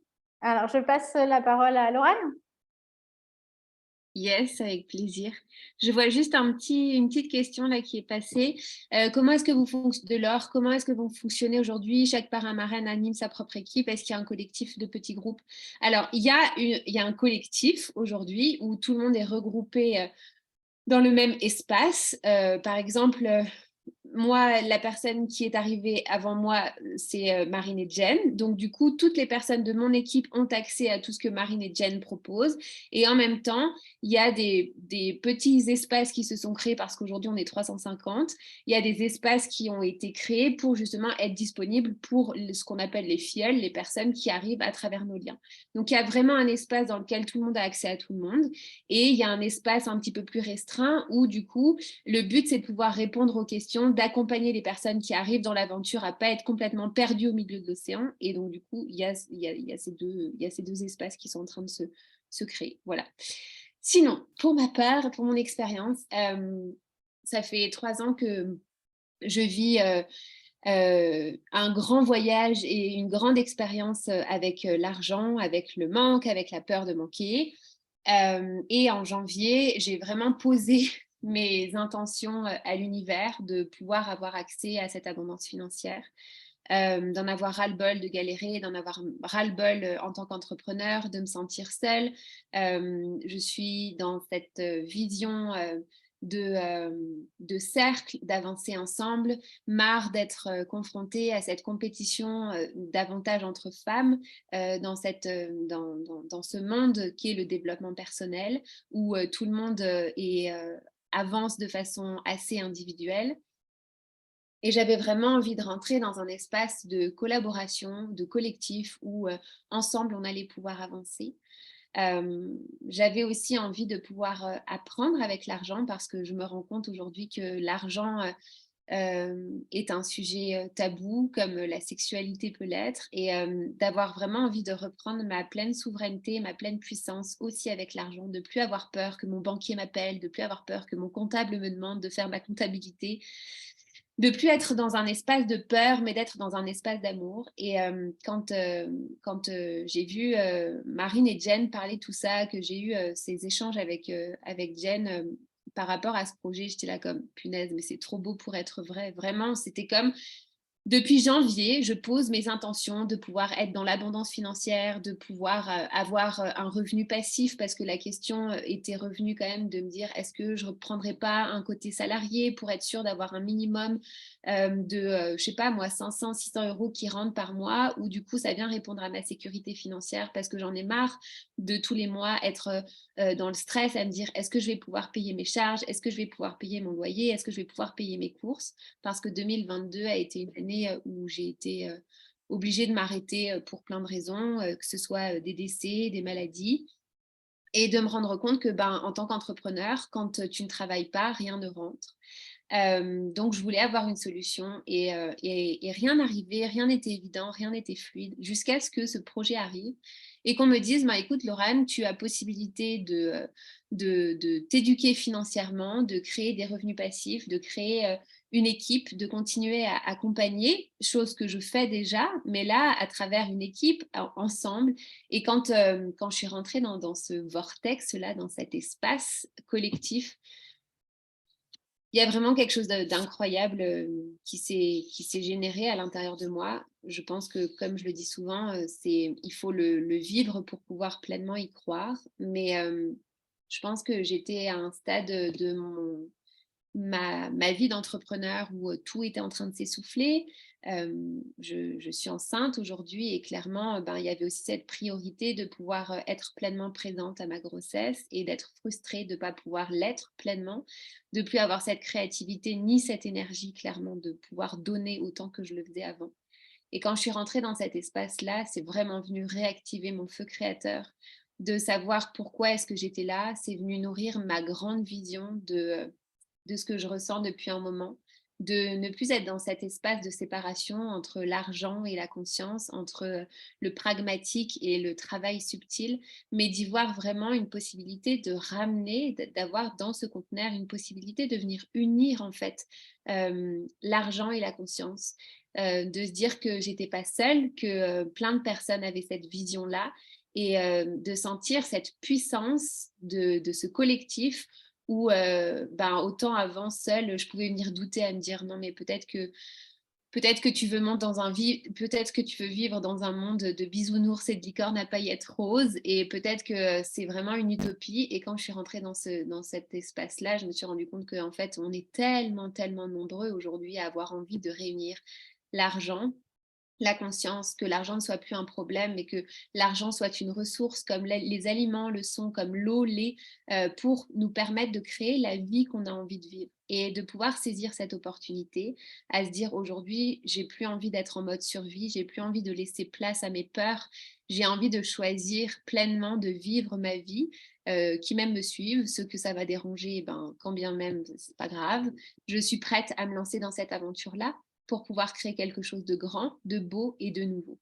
Alors, je passe la parole à Laurane. Yes, avec plaisir. Je vois juste une petite question là qui est passée. Comment est-ce que vous fonctionnez de l'or? Comment est-ce que vous fonctionnez aujourd'hui? Chaque parrain marraine anime sa propre équipe. Est-ce qu'il y a un collectif de petits groupes? Alors, il y a un collectif aujourd'hui où tout le monde est regroupé dans le même espace. Par exemple, moi, la personne qui est arrivée avant moi, c'est Marine et Jen. Donc, du coup, toutes les personnes de mon équipe ont accès à tout ce que Marine et Jen proposent. Et en même temps, il y a des petits espaces qui se sont créés parce qu'aujourd'hui, on est 350. Il y a des espaces qui ont été créés pour justement être disponibles pour ce qu'on appelle les filleuls, les personnes qui arrivent à travers nos liens. Donc, il y a vraiment un espace dans lequel tout le monde a accès à tout le monde. Et il y a un espace un petit peu plus restreint où, du coup, le but, c'est de pouvoir répondre aux questions, d'accompagner les personnes qui arrivent dans l'aventure à ne pas être complètement perdues au milieu de l'océan. Et donc, du coup, il y a ces deux espaces qui sont en train de se créer. Voilà. Sinon, pour ma part, pour mon expérience, ça fait 3 ans que je vis un grand voyage et une grande expérience avec l'argent, avec le manque, avec la peur de manquer. Et en janvier, j'ai vraiment posé mes intentions à l'univers de pouvoir avoir accès à cette abondance financière, d'en avoir ras-le-bol de galérer, d'en avoir ras-le-bol en tant qu'entrepreneur, de me sentir seule. Je suis dans cette vision de cercle, d'avancer ensemble, marre d'être confrontée à cette compétition davantage entre femmes dans ce monde qui est le développement personnel, où tout le monde avance de façon assez individuelle. Et j'avais vraiment envie de rentrer dans un espace de collaboration, de collectif, où ensemble, on allait pouvoir avancer. J'avais aussi envie de pouvoir apprendre avec l'argent, parce que je me rends compte aujourd'hui que l'argent est un sujet tabou, comme la sexualité peut l'être, et d'avoir vraiment envie de reprendre ma pleine souveraineté, ma pleine puissance aussi avec l'argent, de plus avoir peur que mon banquier m'appelle, de plus avoir peur que mon comptable me demande de faire ma comptabilité, de plus être dans un espace de peur, mais d'être dans un espace d'amour. Et quand j'ai vu Marine et Jen parler de tout ça, que j'ai eu ces échanges avec Jen par rapport à ce projet, j'étais là comme, punaise, mais c'est trop beau pour être vrai. Vraiment, c'était comme, depuis janvier, je pose mes intentions de pouvoir être dans l'abondance financière, de pouvoir avoir un revenu passif, parce que la question était revenue quand même de me dire, est-ce que je ne reprendrai pas un côté salarié pour être sûre d'avoir un minimum de, je sais pas moi, 500, 600 euros qui rentrent par mois, ou du coup, ça vient répondre à ma sécurité financière, parce que j'en ai marre de tous les mois être dans le stress, à me dire, est-ce que je vais pouvoir payer mes charges, est-ce que je vais pouvoir payer mon loyer, est-ce que je vais pouvoir payer mes courses, parce que 2022 a été une année où j'ai été obligée de m'arrêter pour plein de raisons, que ce soit des décès, des maladies, et de me rendre compte que en tant qu'entrepreneur, quand tu ne travailles pas, rien ne rentre. Donc, je voulais avoir une solution et rien n'arrivait, rien n'était évident, rien n'était fluide, jusqu'à ce que ce projet arrive et qu'on me dise, écoute Laurane, tu as possibilité de t'éduquer financièrement, de créer des revenus passifs, de créer une équipe, de continuer à accompagner, chose que je fais déjà, mais là, à travers une équipe, ensemble. Et quand je suis rentrée dans ce vortex-là, dans cet espace collectif, il y a vraiment quelque chose d'incroyable qui s'est généré à l'intérieur de moi. Je pense que, comme je le dis souvent, il faut le vivre pour pouvoir pleinement y croire. Mais je pense que j'étais à un stade de ma vie d'entrepreneur où tout était en train de s'essouffler. Je suis enceinte aujourd'hui et clairement, il y avait aussi cette priorité de pouvoir être pleinement présente à ma grossesse et d'être frustrée de ne pas pouvoir l'être pleinement, de ne plus avoir cette créativité ni cette énergie clairement de pouvoir donner autant que je le faisais avant. Et quand je suis rentrée dans cet espace-là, c'est vraiment venu réactiver mon feu créateur, de savoir pourquoi est-ce que j'étais là. C'est venu nourrir ma grande vision de ce que je ressens depuis un moment, de ne plus être dans cet espace de séparation entre l'argent et la conscience, entre le pragmatique et le travail subtil, mais d'y voir vraiment une possibilité de ramener, d'avoir dans ce conteneur une possibilité de venir unir en fait l'argent et la conscience, de se dire que j'étais pas seule, que plein de personnes avaient cette vision-là et de sentir cette puissance de ce collectif où autant avant seule, je pouvais venir douter à me dire non mais peut-être que tu veux peut-être que tu veux vivre dans un monde de bisounours et de licornes à paillettes roses et peut-être que c'est vraiment une utopie. Et quand je suis rentrée dans cet espace-là, je me suis rendu compte qu'en fait on est tellement nombreux aujourd'hui à avoir envie de réunir l'argent, la conscience, que l'argent ne soit plus un problème, mais que l'argent soit une ressource comme les aliments le sont, comme l'eau, l'est, pour nous permettre de créer la vie qu'on a envie de vivre et de pouvoir saisir cette opportunité à se dire aujourd'hui, j'ai plus envie d'être en mode survie, j'ai plus envie de laisser place à mes peurs, j'ai envie de choisir pleinement de vivre ma vie, qui même me suivent, ceux que ça va déranger, quand bien même, c'est pas grave, je suis prête à me lancer dans cette aventure-là pour pouvoir créer quelque chose de grand, de beau et de nouveau.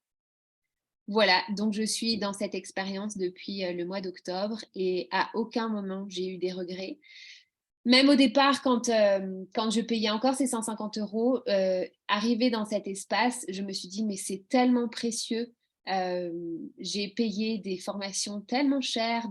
Voilà, donc je suis dans cette expérience depuis le mois d'octobre et à aucun moment j'ai eu des regrets. Même au départ, quand je payais encore ces 150 €, arrivé dans cet espace, je me suis dit, mais c'est tellement précieux. J'ai payé des formations tellement chères,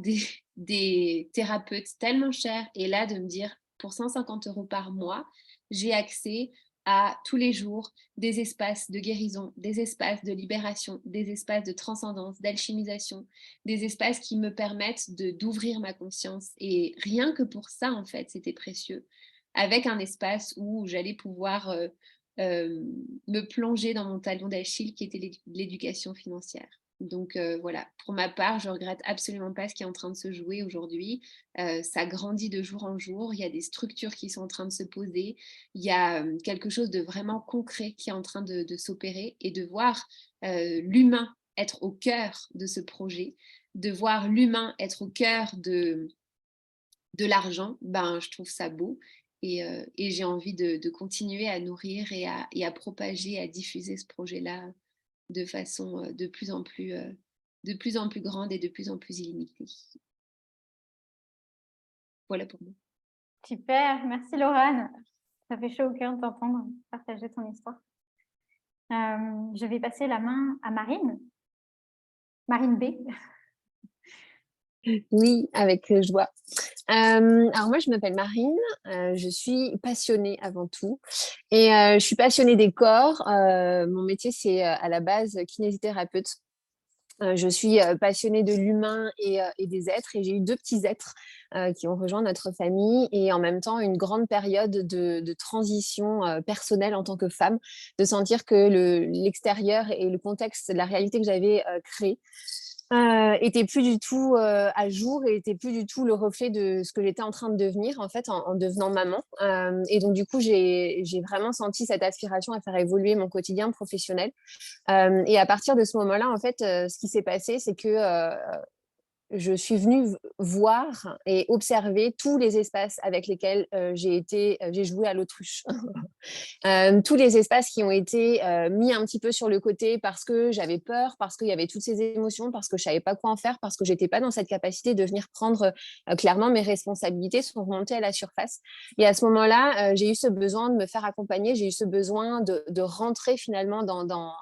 des thérapeutes tellement chers. Et là, de me dire, pour 150 € par mois, j'ai accès à tous les jours des espaces de guérison, des espaces de libération, des espaces de transcendance, d'alchimisation, des espaces qui me permettent d'ouvrir ma conscience. Et rien que pour ça, en fait, c'était précieux. Avec un espace où j'allais pouvoir me plonger dans mon talon d'Achille qui était l'éducation financière. Donc voilà, pour ma part, je ne regrette absolument pas ce qui est en train de se jouer aujourd'hui. Ça grandit de jour en jour, il y a des structures qui sont en train de se poser, il y a quelque chose de vraiment concret qui est en train de s'opérer, et de voir l'humain être au cœur de ce projet, de voir l'humain être au cœur de l'argent, ben, je trouve ça beau. Et j'ai envie de continuer à nourrir et à propager, à diffuser ce projet-là de façon de plus en plus grande et de plus en plus illimitée. Voilà pour moi. Super, merci Laurane. Ça fait chaud au cœur de t'entendre partager ton histoire. Je vais passer la main à Marine. Marine B. Oui, avec joie. Alors moi, je m'appelle Marine, je suis passionnée avant tout et je suis passionnée des corps. Mon métier, c'est à la base kinésithérapeute. Je suis passionnée de l'humain et des êtres, et j'ai eu 2 petits êtres qui ont rejoint notre famille, et en même temps une grande période de transition personnelle en tant que femme, de sentir que l'extérieur et le contexte, la réalité que j'avais créée était plus du tout à jour, et était plus du tout le reflet de ce que j'étais en train de devenir en fait en devenant maman. Et donc du coup, j'ai vraiment senti cette aspiration à faire évoluer mon quotidien professionnel. Et à partir de ce moment-là, en fait, ce qui s'est passé, c'est que je suis venue voir et observer tous les espaces avec lesquels j'ai joué à l'autruche. Tous les espaces qui ont été mis un petit peu sur le côté parce que j'avais peur, parce qu'il y avait toutes ces émotions, parce que je ne savais pas quoi en faire, parce que je n'étais pas dans cette capacité de venir prendre clairement mes responsabilités, sont remontées à la surface. Et à ce moment-là, j'ai eu ce besoin de me faire accompagner, j'ai eu ce besoin de rentrer finalement dans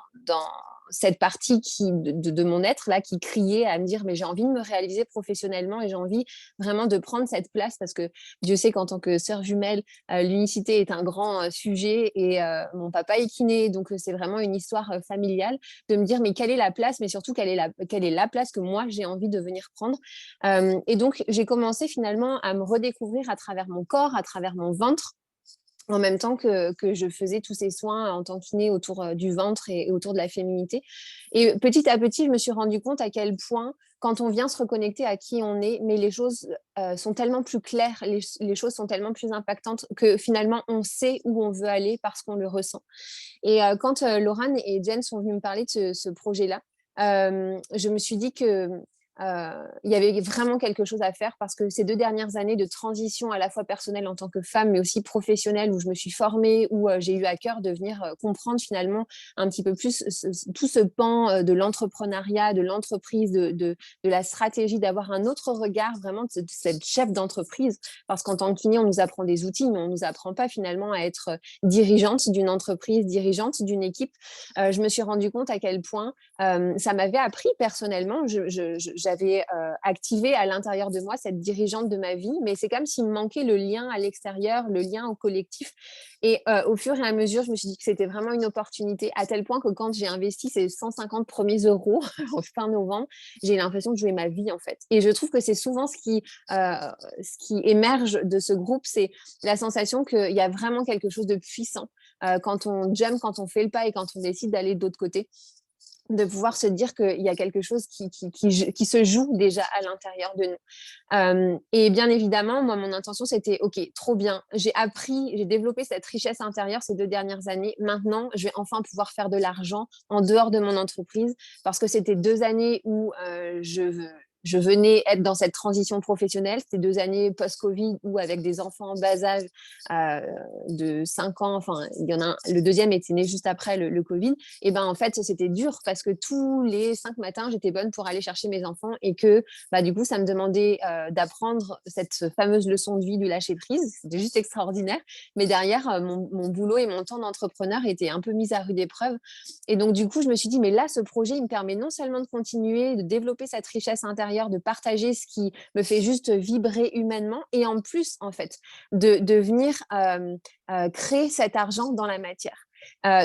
cette partie de mon être là qui criait à me dire mais j'ai envie de me réaliser professionnellement, et j'ai envie vraiment de prendre cette place, parce que Dieu sait qu'en tant que sœur jumelle, l'unicité est un grand sujet, et mon papa est kiné, donc c'est vraiment une histoire familiale, de me dire mais quelle est la place, mais surtout quelle est la place que moi j'ai envie de venir prendre. Et donc j'ai commencé finalement à me redécouvrir à travers mon corps, à travers mon ventre, en même temps que je faisais tous ces soins en tant qu'iné autour du ventre et autour de la féminité. Et petit à petit, je me suis rendu compte à quel point, quand on vient se reconnecter à qui on est, mais les choses sont tellement plus claires, les choses sont tellement plus impactantes, que finalement, on sait où on veut aller parce qu'on le ressent. Et quand Laurane et Jen sont venues me parler de ce projet-là, je me suis dit que il y avait vraiment quelque chose à faire, parce que ces 2 dernières années de transition, à la fois personnelle en tant que femme, mais aussi professionnelle, où je me suis formée, où j'ai eu à cœur de venir comprendre finalement un petit peu plus tout ce pan de l'entrepreneuriat, de l'entreprise, de la stratégie, d'avoir un autre regard vraiment de cette chef d'entreprise, parce qu'en tant que kiné, on nous apprend des outils, mais on ne nous apprend pas finalement à être dirigeante d'une entreprise, dirigeante d'une équipe. Je me suis rendu compte à quel point ça m'avait appris personnellement. J'avais activé à l'intérieur de moi cette dirigeante de ma vie, mais c'est comme s'il me manquait le lien à l'extérieur, le lien au collectif. Et au fur et à mesure, je me suis dit que c'était vraiment une opportunité, à tel point que quand j'ai investi ces 150 premiers euros en fin novembre, j'ai l'impression de jouer ma vie en fait. Et je trouve que c'est souvent ce qui émerge de ce groupe, c'est la sensation qu'il y a vraiment quelque chose de puissant quand on jump, quand on fait le pas et quand on décide d'aller de l'autre côté, de pouvoir se dire qu'il y a quelque chose qui se joue déjà à l'intérieur de nous. Et bien évidemment, moi, mon intention, c'était, OK, trop bien, j'ai développé cette richesse intérieure ces 2 dernières années. Maintenant, je vais enfin pouvoir faire de l'argent en dehors de mon entreprise, parce que c'était 2 années où je venais être dans cette transition professionnelle. C'était 2 années post-Covid, où avec des enfants en bas âge de 5 ans, enfin, il y en a le deuxième était né juste après le Covid, et ben en fait, c'était dur, parce que tous les 5 matins, j'étais bonne pour aller chercher mes enfants, et que du coup, ça me demandait d'apprendre cette fameuse leçon de vie du lâcher-prise. C'était juste extraordinaire. Mais derrière, mon boulot et mon temps d'entrepreneur étaient un peu mis à rude épreuve. Et donc, du coup, je me suis dit, mais là, ce projet, il me permet non seulement de continuer, de développer cette richesse intérieure, de partager ce qui me fait juste vibrer humainement, et en plus, en fait, de venir créer cet argent dans la matière.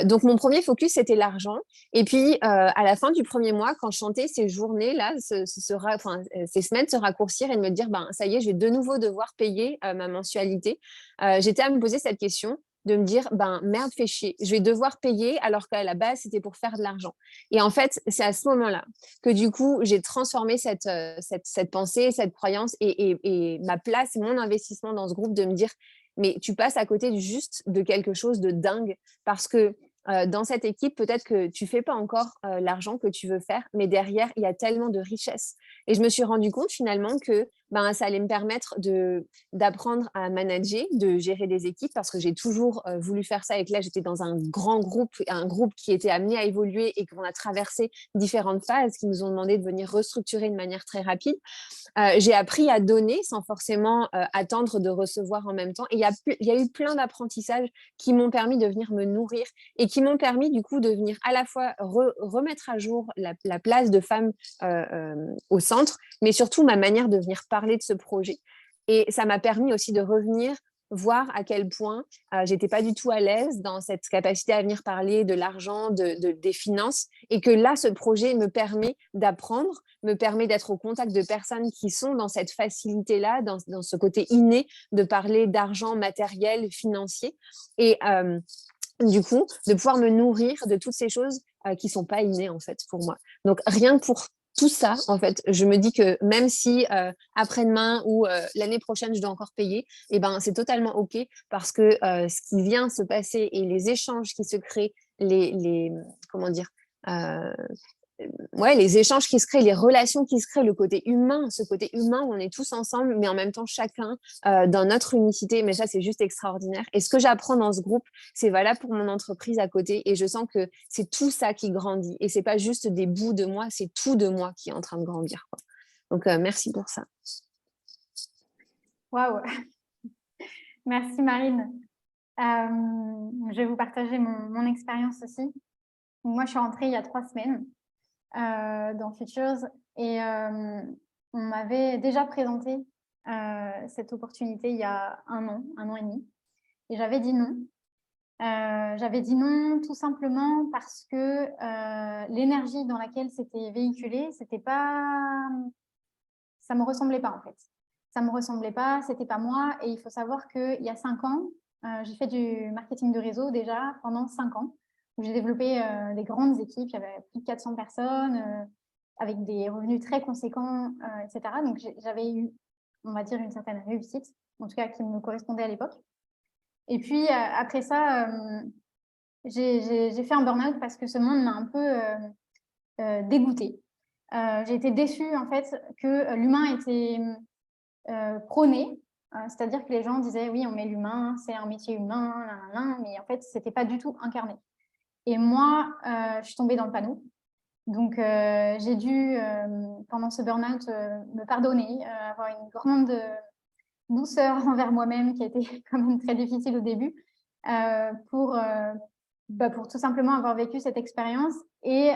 Donc, mon premier focus, c'était l'argent. Et puis, à la fin du premier mois, quand je sentais ces journées-là, ces semaines se raccourcir, et de me dire, ça y est, je vais de nouveau devoir payer ma mensualité, j'étais à me poser cette question. de me dire, ben merde, fais chier, je vais devoir payer alors qu'à la base, c'était pour faire de l'argent. Et en fait, c'est à ce moment-là que du coup, j'ai transformé cette pensée, cette croyance et ma place et mon investissement dans ce groupe de me dire, mais tu passes à côté juste de quelque chose de dingue parce que dans cette équipe, peut-être que tu fais pas encore l'argent que tu veux faire, mais derrière, il y a tellement de richesse. Et je me suis rendu compte finalement que ben, ça allait me permettre d'apprendre à manager, de gérer des équipes, parce que j'ai toujours voulu faire ça. Et que là, j'étais dans un grand groupe, un groupe qui était amené à évoluer et qu'on a traversé différentes phases, qui nous ont demandé de venir restructurer de manière très rapide. J'ai appris à donner sans forcément attendre de recevoir en même temps. Et il y a eu plein d'apprentissages qui m'ont permis de venir me nourrir et qui m'ont permis du coup de venir à la fois remettre à jour la place de femme au centre, mais surtout ma manière de venir parler de ce projet. Et ça m'a permis aussi de revenir voir à quel point j'étais pas du tout à l'aise dans cette capacité à venir parler de l'argent, des finances, et que là, ce projet me permet d'apprendre, me permet d'être au contact de personnes qui sont dans cette facilité-là, dans ce côté inné de parler d'argent matériel, financier, et du coup, de pouvoir me nourrir de toutes ces choses qui sont pas innées en fait pour moi. Donc rien que pour tout ça, en fait, je me dis que même si après-demain ou l'année prochaine, je dois encore payer, eh ben, c'est totalement OK parce que ce qui vient se passer et les échanges qui se créent, comment dire, ouais, les échanges qui se créent, les relations qui se créent, le côté humain, ce côté humain où on est tous ensemble, mais en même temps chacun dans notre unicité. Mais ça, c'est juste extraordinaire. Et ce que j'apprends dans ce groupe, c'est valable pour mon entreprise à côté. Et je sens que c'est tout ça qui grandit. Et c'est pas juste des bouts de moi, c'est tout de moi qui est en train de grandir, quoi. Donc, merci pour ça. Waouh. Merci Marine. Je vais vous partager mon expérience aussi. Donc, moi, je suis rentrée il y a 3 semaines dans Futures et on m'avait déjà présenté cette opportunité il y a un an et demi, et j'avais dit non. J'avais dit non tout simplement parce que l'énergie dans laquelle c'était véhiculé, ça me ressemblait pas en fait. Ça me ressemblait pas, c'était pas moi. Et il faut savoir qu'il y a 5 ans, j'ai fait du marketing de réseau déjà pendant 5 ans, où j'ai développé des grandes équipes. Il y avait plus de 400 personnes avec des revenus très conséquents, etc. Donc j'avais eu, on va dire, une certaine réussite, en tout cas qui me correspondait à l'époque. Et puis après ça, j'ai fait un burn-out parce que ce monde m'a un peu dégoûtée. J'ai été déçue en fait que l'humain était prôné, c'est-à-dire que les gens disaient oui, on met l'humain, c'est un métier humain, mais en fait, c'était pas du tout incarné. Et moi, je suis tombée dans le panneau. Donc, j'ai dû, pendant ce burn-out, me pardonner, avoir une grande douceur envers moi-même qui a été quand même très difficile au début pour tout simplement avoir vécu cette expérience et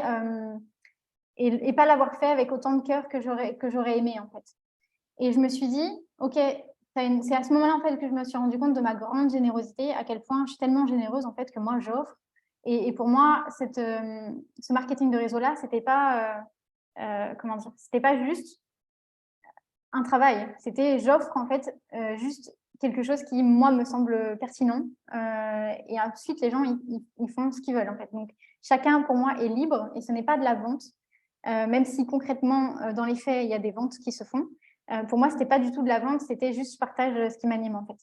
pas l'avoir fait avec autant de cœur que j'aurais aimé en fait. Et je me suis dit, ok, c'est à ce moment-là en fait que je me suis rendu compte de ma grande générosité, à quel point je suis tellement généreuse en fait que moi j'offre. Et pour moi, ce marketing de réseau-là, c'était pas comment dire, c'était pas juste un travail. C'était j'offre en fait juste quelque chose qui moi me semble pertinent. Et ensuite les gens ils font ce qu'ils veulent en fait. Donc chacun pour moi est libre et ce n'est pas de la vente, même si concrètement dans les faits il y a des ventes qui se font. Pour moi, ce n'était pas du tout de la vente, c'était juste je partage ce qui m'anime en fait.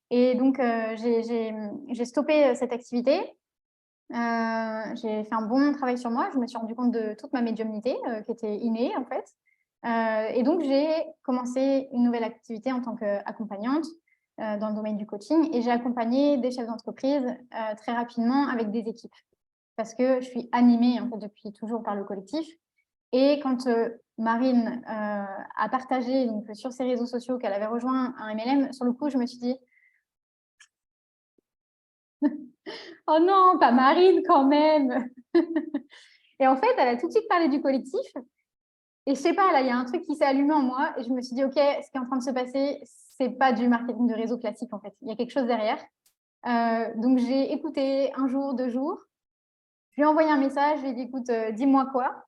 Et donc, j'ai stoppé cette activité. J'ai fait un bon travail sur moi. Je me suis rendu compte de toute ma médiumnité qui était innée en fait. Et donc, j'ai commencé une nouvelle activité en tant qu'accompagnante dans le domaine du coaching. Et j'ai accompagné des chefs d'entreprise très rapidement avec des équipes. Parce que je suis animée en fait, depuis toujours par le collectif. Et quand Marine a partagé donc, sur ses réseaux sociaux qu'elle avait rejoint un MLM, sur le coup, je me suis dit « Oh non, pas Marine quand même !» Et en fait, elle a tout de suite parlé du collectif. Et je sais pas, là, il y a un truc qui s'est allumé en moi. Et je me suis dit « Ok, ce qui est en train de se passer, c'est pas du marketing de réseau classique en fait. Il y a quelque chose derrière. » Donc, j'ai écouté un jour, 2 jours. Je lui ai envoyé un message, je lui ai dit « Écoute, dis-moi quoi ?»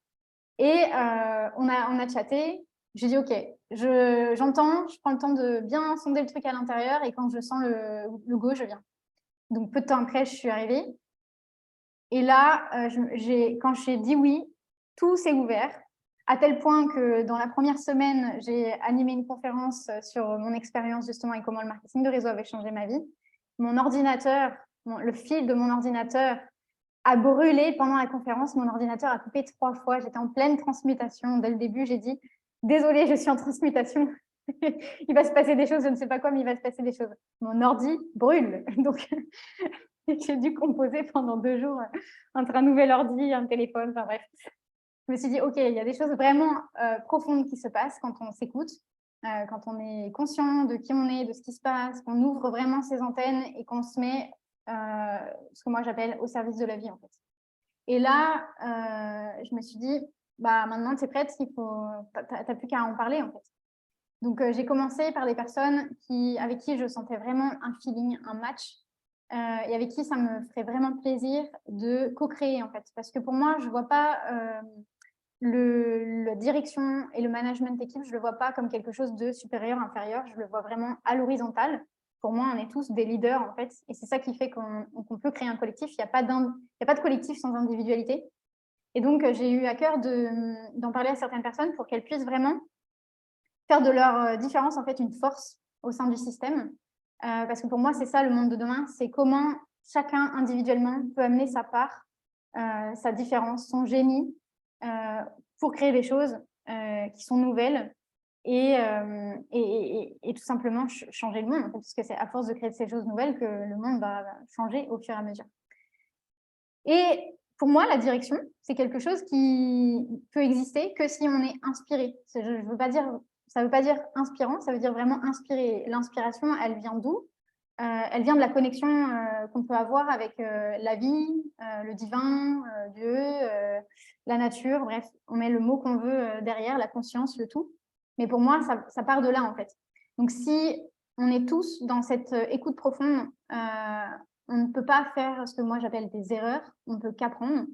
Et on a chatté. J'ai dit, OK, j'entends, je prends le temps de bien sonder le truc à l'intérieur et quand je sens le go, je viens. Donc, peu de temps après, je suis arrivée. Et là, quand j'ai dit oui, tout s'est ouvert, à tel point que dans la première semaine, j'ai animé une conférence sur mon expérience justement et comment le marketing de réseau avait changé ma vie. Mon ordinateur, le fil de mon ordinateur a brûlé pendant la conférence. Mon ordinateur a coupé 3 fois. J'étais en pleine transmutation. Dès le début, j'ai dit « Désolée, je suis en transmutation. Il va se passer des choses, je ne sais pas quoi, mais il va se passer des choses. » Mon ordi brûle. Donc, j'ai dû composer pendant 2 jours entre un nouvel ordi, un téléphone, enfin bref. Je me suis dit, OK, il y a des choses vraiment profondes qui se passent quand on s'écoute, quand on est conscient de qui on est, de ce qui se passe, qu'on ouvre vraiment ses antennes et qu'on se met, ce que moi j'appelle, au service de la vie, en fait. Et là, je me suis dit, bah, maintenant, tu es prête, tu n'as plus qu'à en parler, en fait. Donc, j'ai commencé par des personnes avec qui je sentais vraiment un feeling, un match, et avec qui ça me ferait vraiment plaisir de co-créer, en fait. Parce que pour moi, je ne vois pas la direction et le management d'équipe, je ne le vois pas comme quelque chose de supérieur, inférieur. Je le vois vraiment à l'horizontale. Pour moi, on est tous des leaders, en fait. Et c'est ça qui fait qu'on peut créer un collectif. Il n'y a pas de collectif sans individualité. Et donc, j'ai eu à cœur d'en parler à certaines personnes pour qu'elles puissent vraiment faire de leur différence, en fait, une force au sein du système. Parce que pour moi, c'est ça le monde de demain. C'est comment chacun individuellement peut amener sa part, sa différence, son génie, pour créer des choses qui sont nouvelles et tout simplement changer le monde, en fait, parce que c'est à force de créer ces choses nouvelles que le monde va changer au fur et à mesure. Et pour moi, la direction, c'est quelque chose qui peut exister que si on est inspiré. Ça ne veut pas dire inspirant, ça veut dire vraiment inspiré. L'inspiration, elle vient d'où ? Elle vient de la connexion qu'on peut avoir avec la vie, le divin, Dieu, la nature, bref, on met le mot qu'on veut derrière, la conscience, le tout. Mais pour moi, ça part de là, en fait. Donc, si on est tous dans cette écoute profonde, on ne peut pas faire ce que moi j'appelle des erreurs, on ne peut qu'apprendre.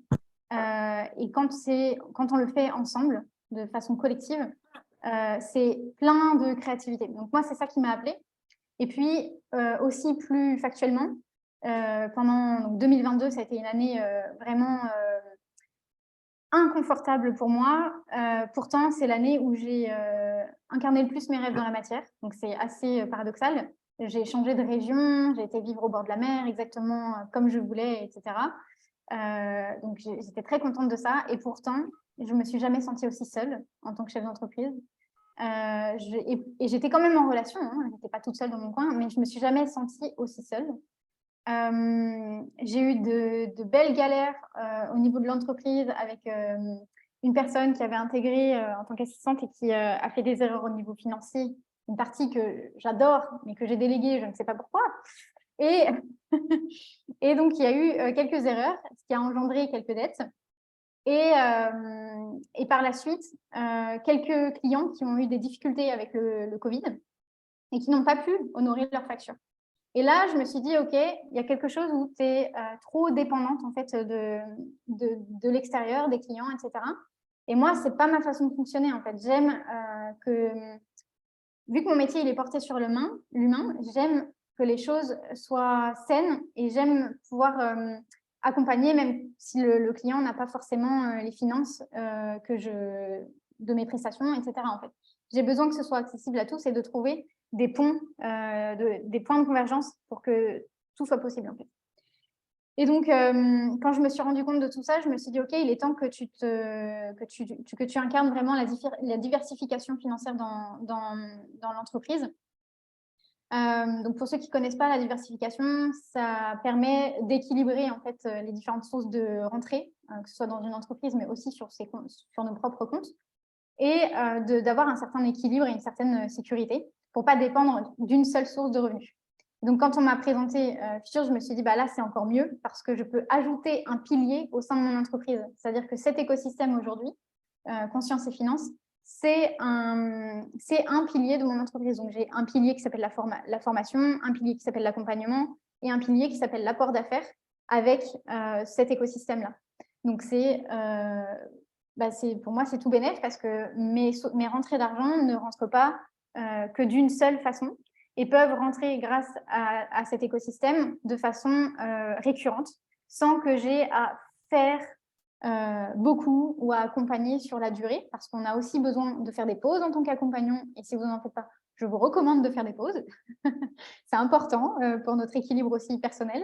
Et quand on le fait ensemble, de façon collective, c'est plein de créativité. Donc, moi, c'est ça qui m'a appelée. Et puis, aussi plus factuellement, pendant 2022, ça a été une année vraiment inconfortable pour moi. Pourtant, c'est l'année où j'ai incarné le plus mes rêves dans la matière. Donc, c'est assez paradoxal. J'ai changé de région, j'ai été vivre au bord de la mer, exactement comme je voulais, etc. Donc, j'étais très contente de ça. Et pourtant, je ne me suis jamais sentie aussi seule en tant que chef d'entreprise. Et j'étais quand même en relation, hein, je n'étais pas toute seule dans mon coin, mais je ne me suis jamais sentie aussi seule. J'ai eu de belles galères au niveau de l'entreprise avec une personne qui avait intégré en tant qu'assistante et qui a fait des erreurs au niveau financier, une partie que j'adore, mais que j'ai déléguée, je ne sais pas pourquoi. Et donc, il y a eu quelques erreurs, ce qui a engendré quelques dettes. Et par la suite, quelques clients qui ont eu des difficultés avec le Covid et qui n'ont pas pu honorer leurs factures. Et là, je me suis dit, OK, il y a quelque chose où tu es trop dépendante en fait, de l'extérieur, des clients, etc. Et moi, ce n'est pas ma façon de fonctionner. En fait. J'aime que, vu que mon métier il est porté sur l'humain, j'aime que les choses soient saines et j'aime pouvoir accompagner, même si le client n'a pas forcément les finances de mes prestations, etc. En fait. J'ai besoin que ce soit accessible à tous et de trouver des ponts, des points de convergence pour que tout soit possible. En fait. Et donc, quand je me suis rendu compte de tout ça, je me suis dit, OK, il est temps que tu incarnes vraiment la diversification financière dans l'entreprise. Donc, pour ceux qui ne connaissent pas la diversification, ça permet d'équilibrer en fait, les différentes sources de rentrée, que ce soit dans une entreprise, mais aussi sur nos propres comptes, et d'avoir un certain équilibre et une certaine sécurité pour ne pas dépendre d'une seule source de revenus. Donc, quand on m'a présenté Futur, je me suis dit, bah, là, c'est encore mieux parce que je peux ajouter un pilier au sein de mon entreprise. C'est-à-dire que cet écosystème aujourd'hui, Conscience et Finance, c'est un pilier de mon entreprise. Donc, j'ai un pilier qui s'appelle la formation, un pilier qui s'appelle l'accompagnement et un pilier qui s'appelle l'apport d'affaires avec cet écosystème-là. Donc, pour moi, c'est tout bénef parce que mes rentrées d'argent ne rentrent pas que d'une seule façon. et peuvent rentrer grâce à cet écosystème de façon récurrente, sans que j'ai à faire beaucoup ou à accompagner sur la durée, parce qu'on a aussi besoin de faire des pauses en tant qu'accompagnant, et si vous n'en faites pas, je vous recommande de faire des pauses. C'est important pour notre équilibre aussi personnel.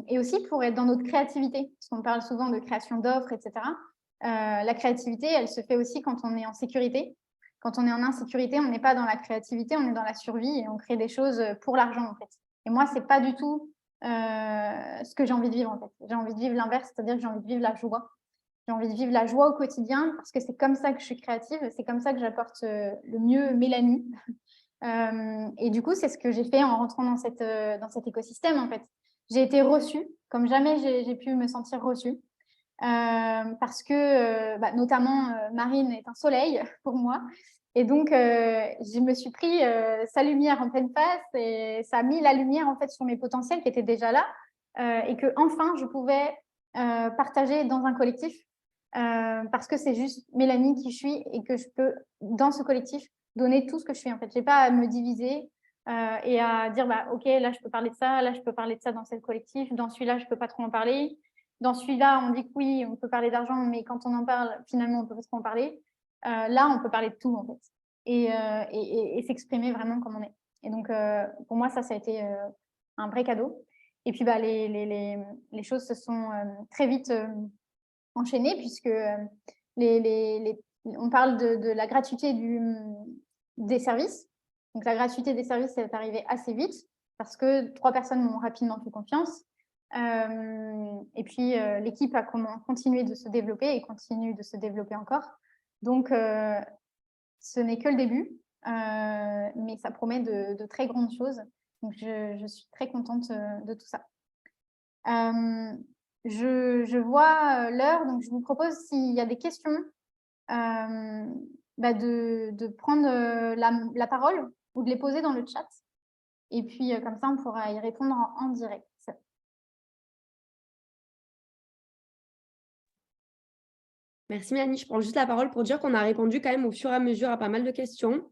Et aussi pour être dans notre créativité, parce qu'on parle souvent de création d'offres, etc. La créativité, elle se fait aussi quand on est en sécurité. Quand on est en insécurité, on n'est pas dans la créativité, on est dans la survie et on crée des choses pour l'argent, en fait. Et moi, ce n'est pas du tout ce que j'ai envie de vivre, en fait. J'ai envie de vivre l'inverse, c'est-à-dire que j'ai envie de vivre la joie. J'ai envie de vivre la joie au quotidien parce que c'est comme ça que je suis créative, c'est comme ça que j'apporte le mieux Mélanie. Et du coup, c'est ce que j'ai fait en rentrant dans cet écosystème, en fait. J'ai été reçue, comme jamais j'ai pu me sentir reçue, parce que, notamment, Marine est un soleil pour moi. Et donc, je me suis pris sa lumière en pleine face et ça a mis la lumière, en fait, sur mes potentiels qui étaient déjà là et que enfin je pouvais partager dans un collectif parce que c'est juste Mélanie qui je suis et que je peux, dans ce collectif, donner tout ce que je suis, en fait. Je n'ai pas à me diviser et à dire, OK, là, je peux parler de ça, là, je peux parler de ça dans ce collectif, dans celui-là, je ne peux pas trop en parler. Dans celui-là, on dit que oui, on peut parler d'argent, mais quand on en parle, finalement, on ne peut pas trop en parler. Là, on peut parler de tout, en fait, et s'exprimer vraiment comme on est. Et donc, pour moi, ça a été un vrai cadeau. Et puis, les choses se sont très vite enchaînées, puisque on parle de la gratuité des services. Donc, la gratuité des services est arrivée assez vite, parce que 3 personnes m'ont rapidement fait confiance. Et puis, l'équipe a continué de se développer et continue de se développer encore. Donc, ce n'est que le début, mais ça promet de très grandes choses. Donc, je suis très contente de tout ça. Je vois l'heure, donc je vous propose, s'il y a des questions, de prendre la parole ou de les poser dans le chat. Et puis, comme ça, on pourra y répondre en direct. Merci Mélanie, je prends juste la parole pour dire qu'on a répondu quand même au fur et à mesure à pas mal de questions.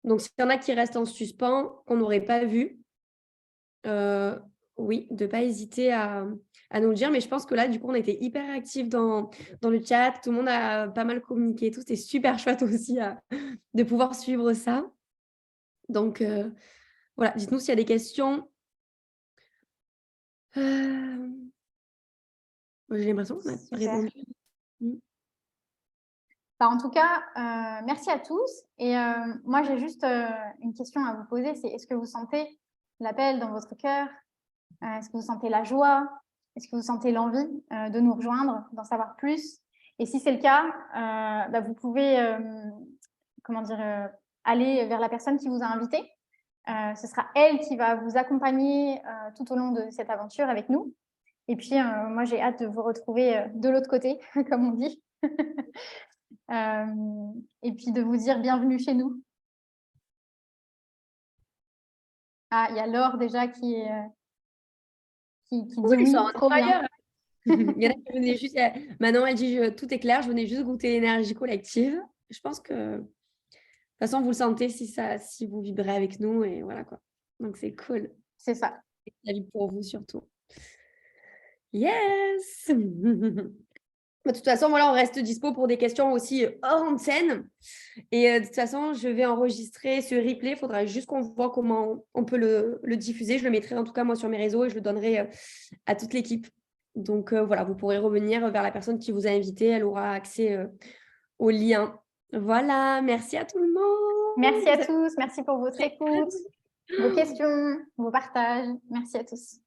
Donc, s'il y en a qui restent en suspens, qu'on n'aurait pas vu, oui, de ne pas hésiter à nous le dire. Mais je pense que là, du coup, on a été hyper actifs dans le chat. Tout le monde a pas mal communiqué. Tout c'était super chouette aussi de pouvoir suivre ça. Donc, voilà, dites-nous s'il y a des questions. J'ai l'impression qu'on a répondu. En tout cas, merci à tous. Et moi, j'ai juste une question à vous poser. C'est, est-ce que vous sentez l'appel dans votre cœur? Est-ce que vous sentez la joie? Est-ce que vous sentez l'envie de nous rejoindre, d'en savoir plus? Et si c'est le cas, vous pouvez aller vers la personne qui vous a invité. Ce sera elle qui va vous accompagner tout au long de cette aventure avec nous. Et puis, moi, j'ai hâte de vous retrouver de l'autre côté, comme on dit. Et puis de vous dire bienvenue chez nous. Ah, il y a Laure déjà qui dit oui. Trop bien. Il y en a qui venaient juste. Manon, elle dit tout est clair, je venais juste goûter l'énergie collective. Je pense que de toute façon, vous le sentez si vous vibrez avec nous et voilà quoi. Donc c'est cool. C'est ça. La vie pour vous surtout. Yes. De toute façon, voilà, on reste dispo pour des questions aussi hors antenne. Et de toute façon, je vais enregistrer ce replay. Il faudra juste qu'on voit comment on peut le diffuser. Je le mettrai en tout cas moi sur mes réseaux et je le donnerai à toute l'équipe. Donc voilà, vous pourrez revenir vers la personne qui vous a invité. Elle aura accès au lien. Voilà, merci à tout le monde. Merci à tous. Merci pour votre écoute, vos questions, vos partages. Merci à tous.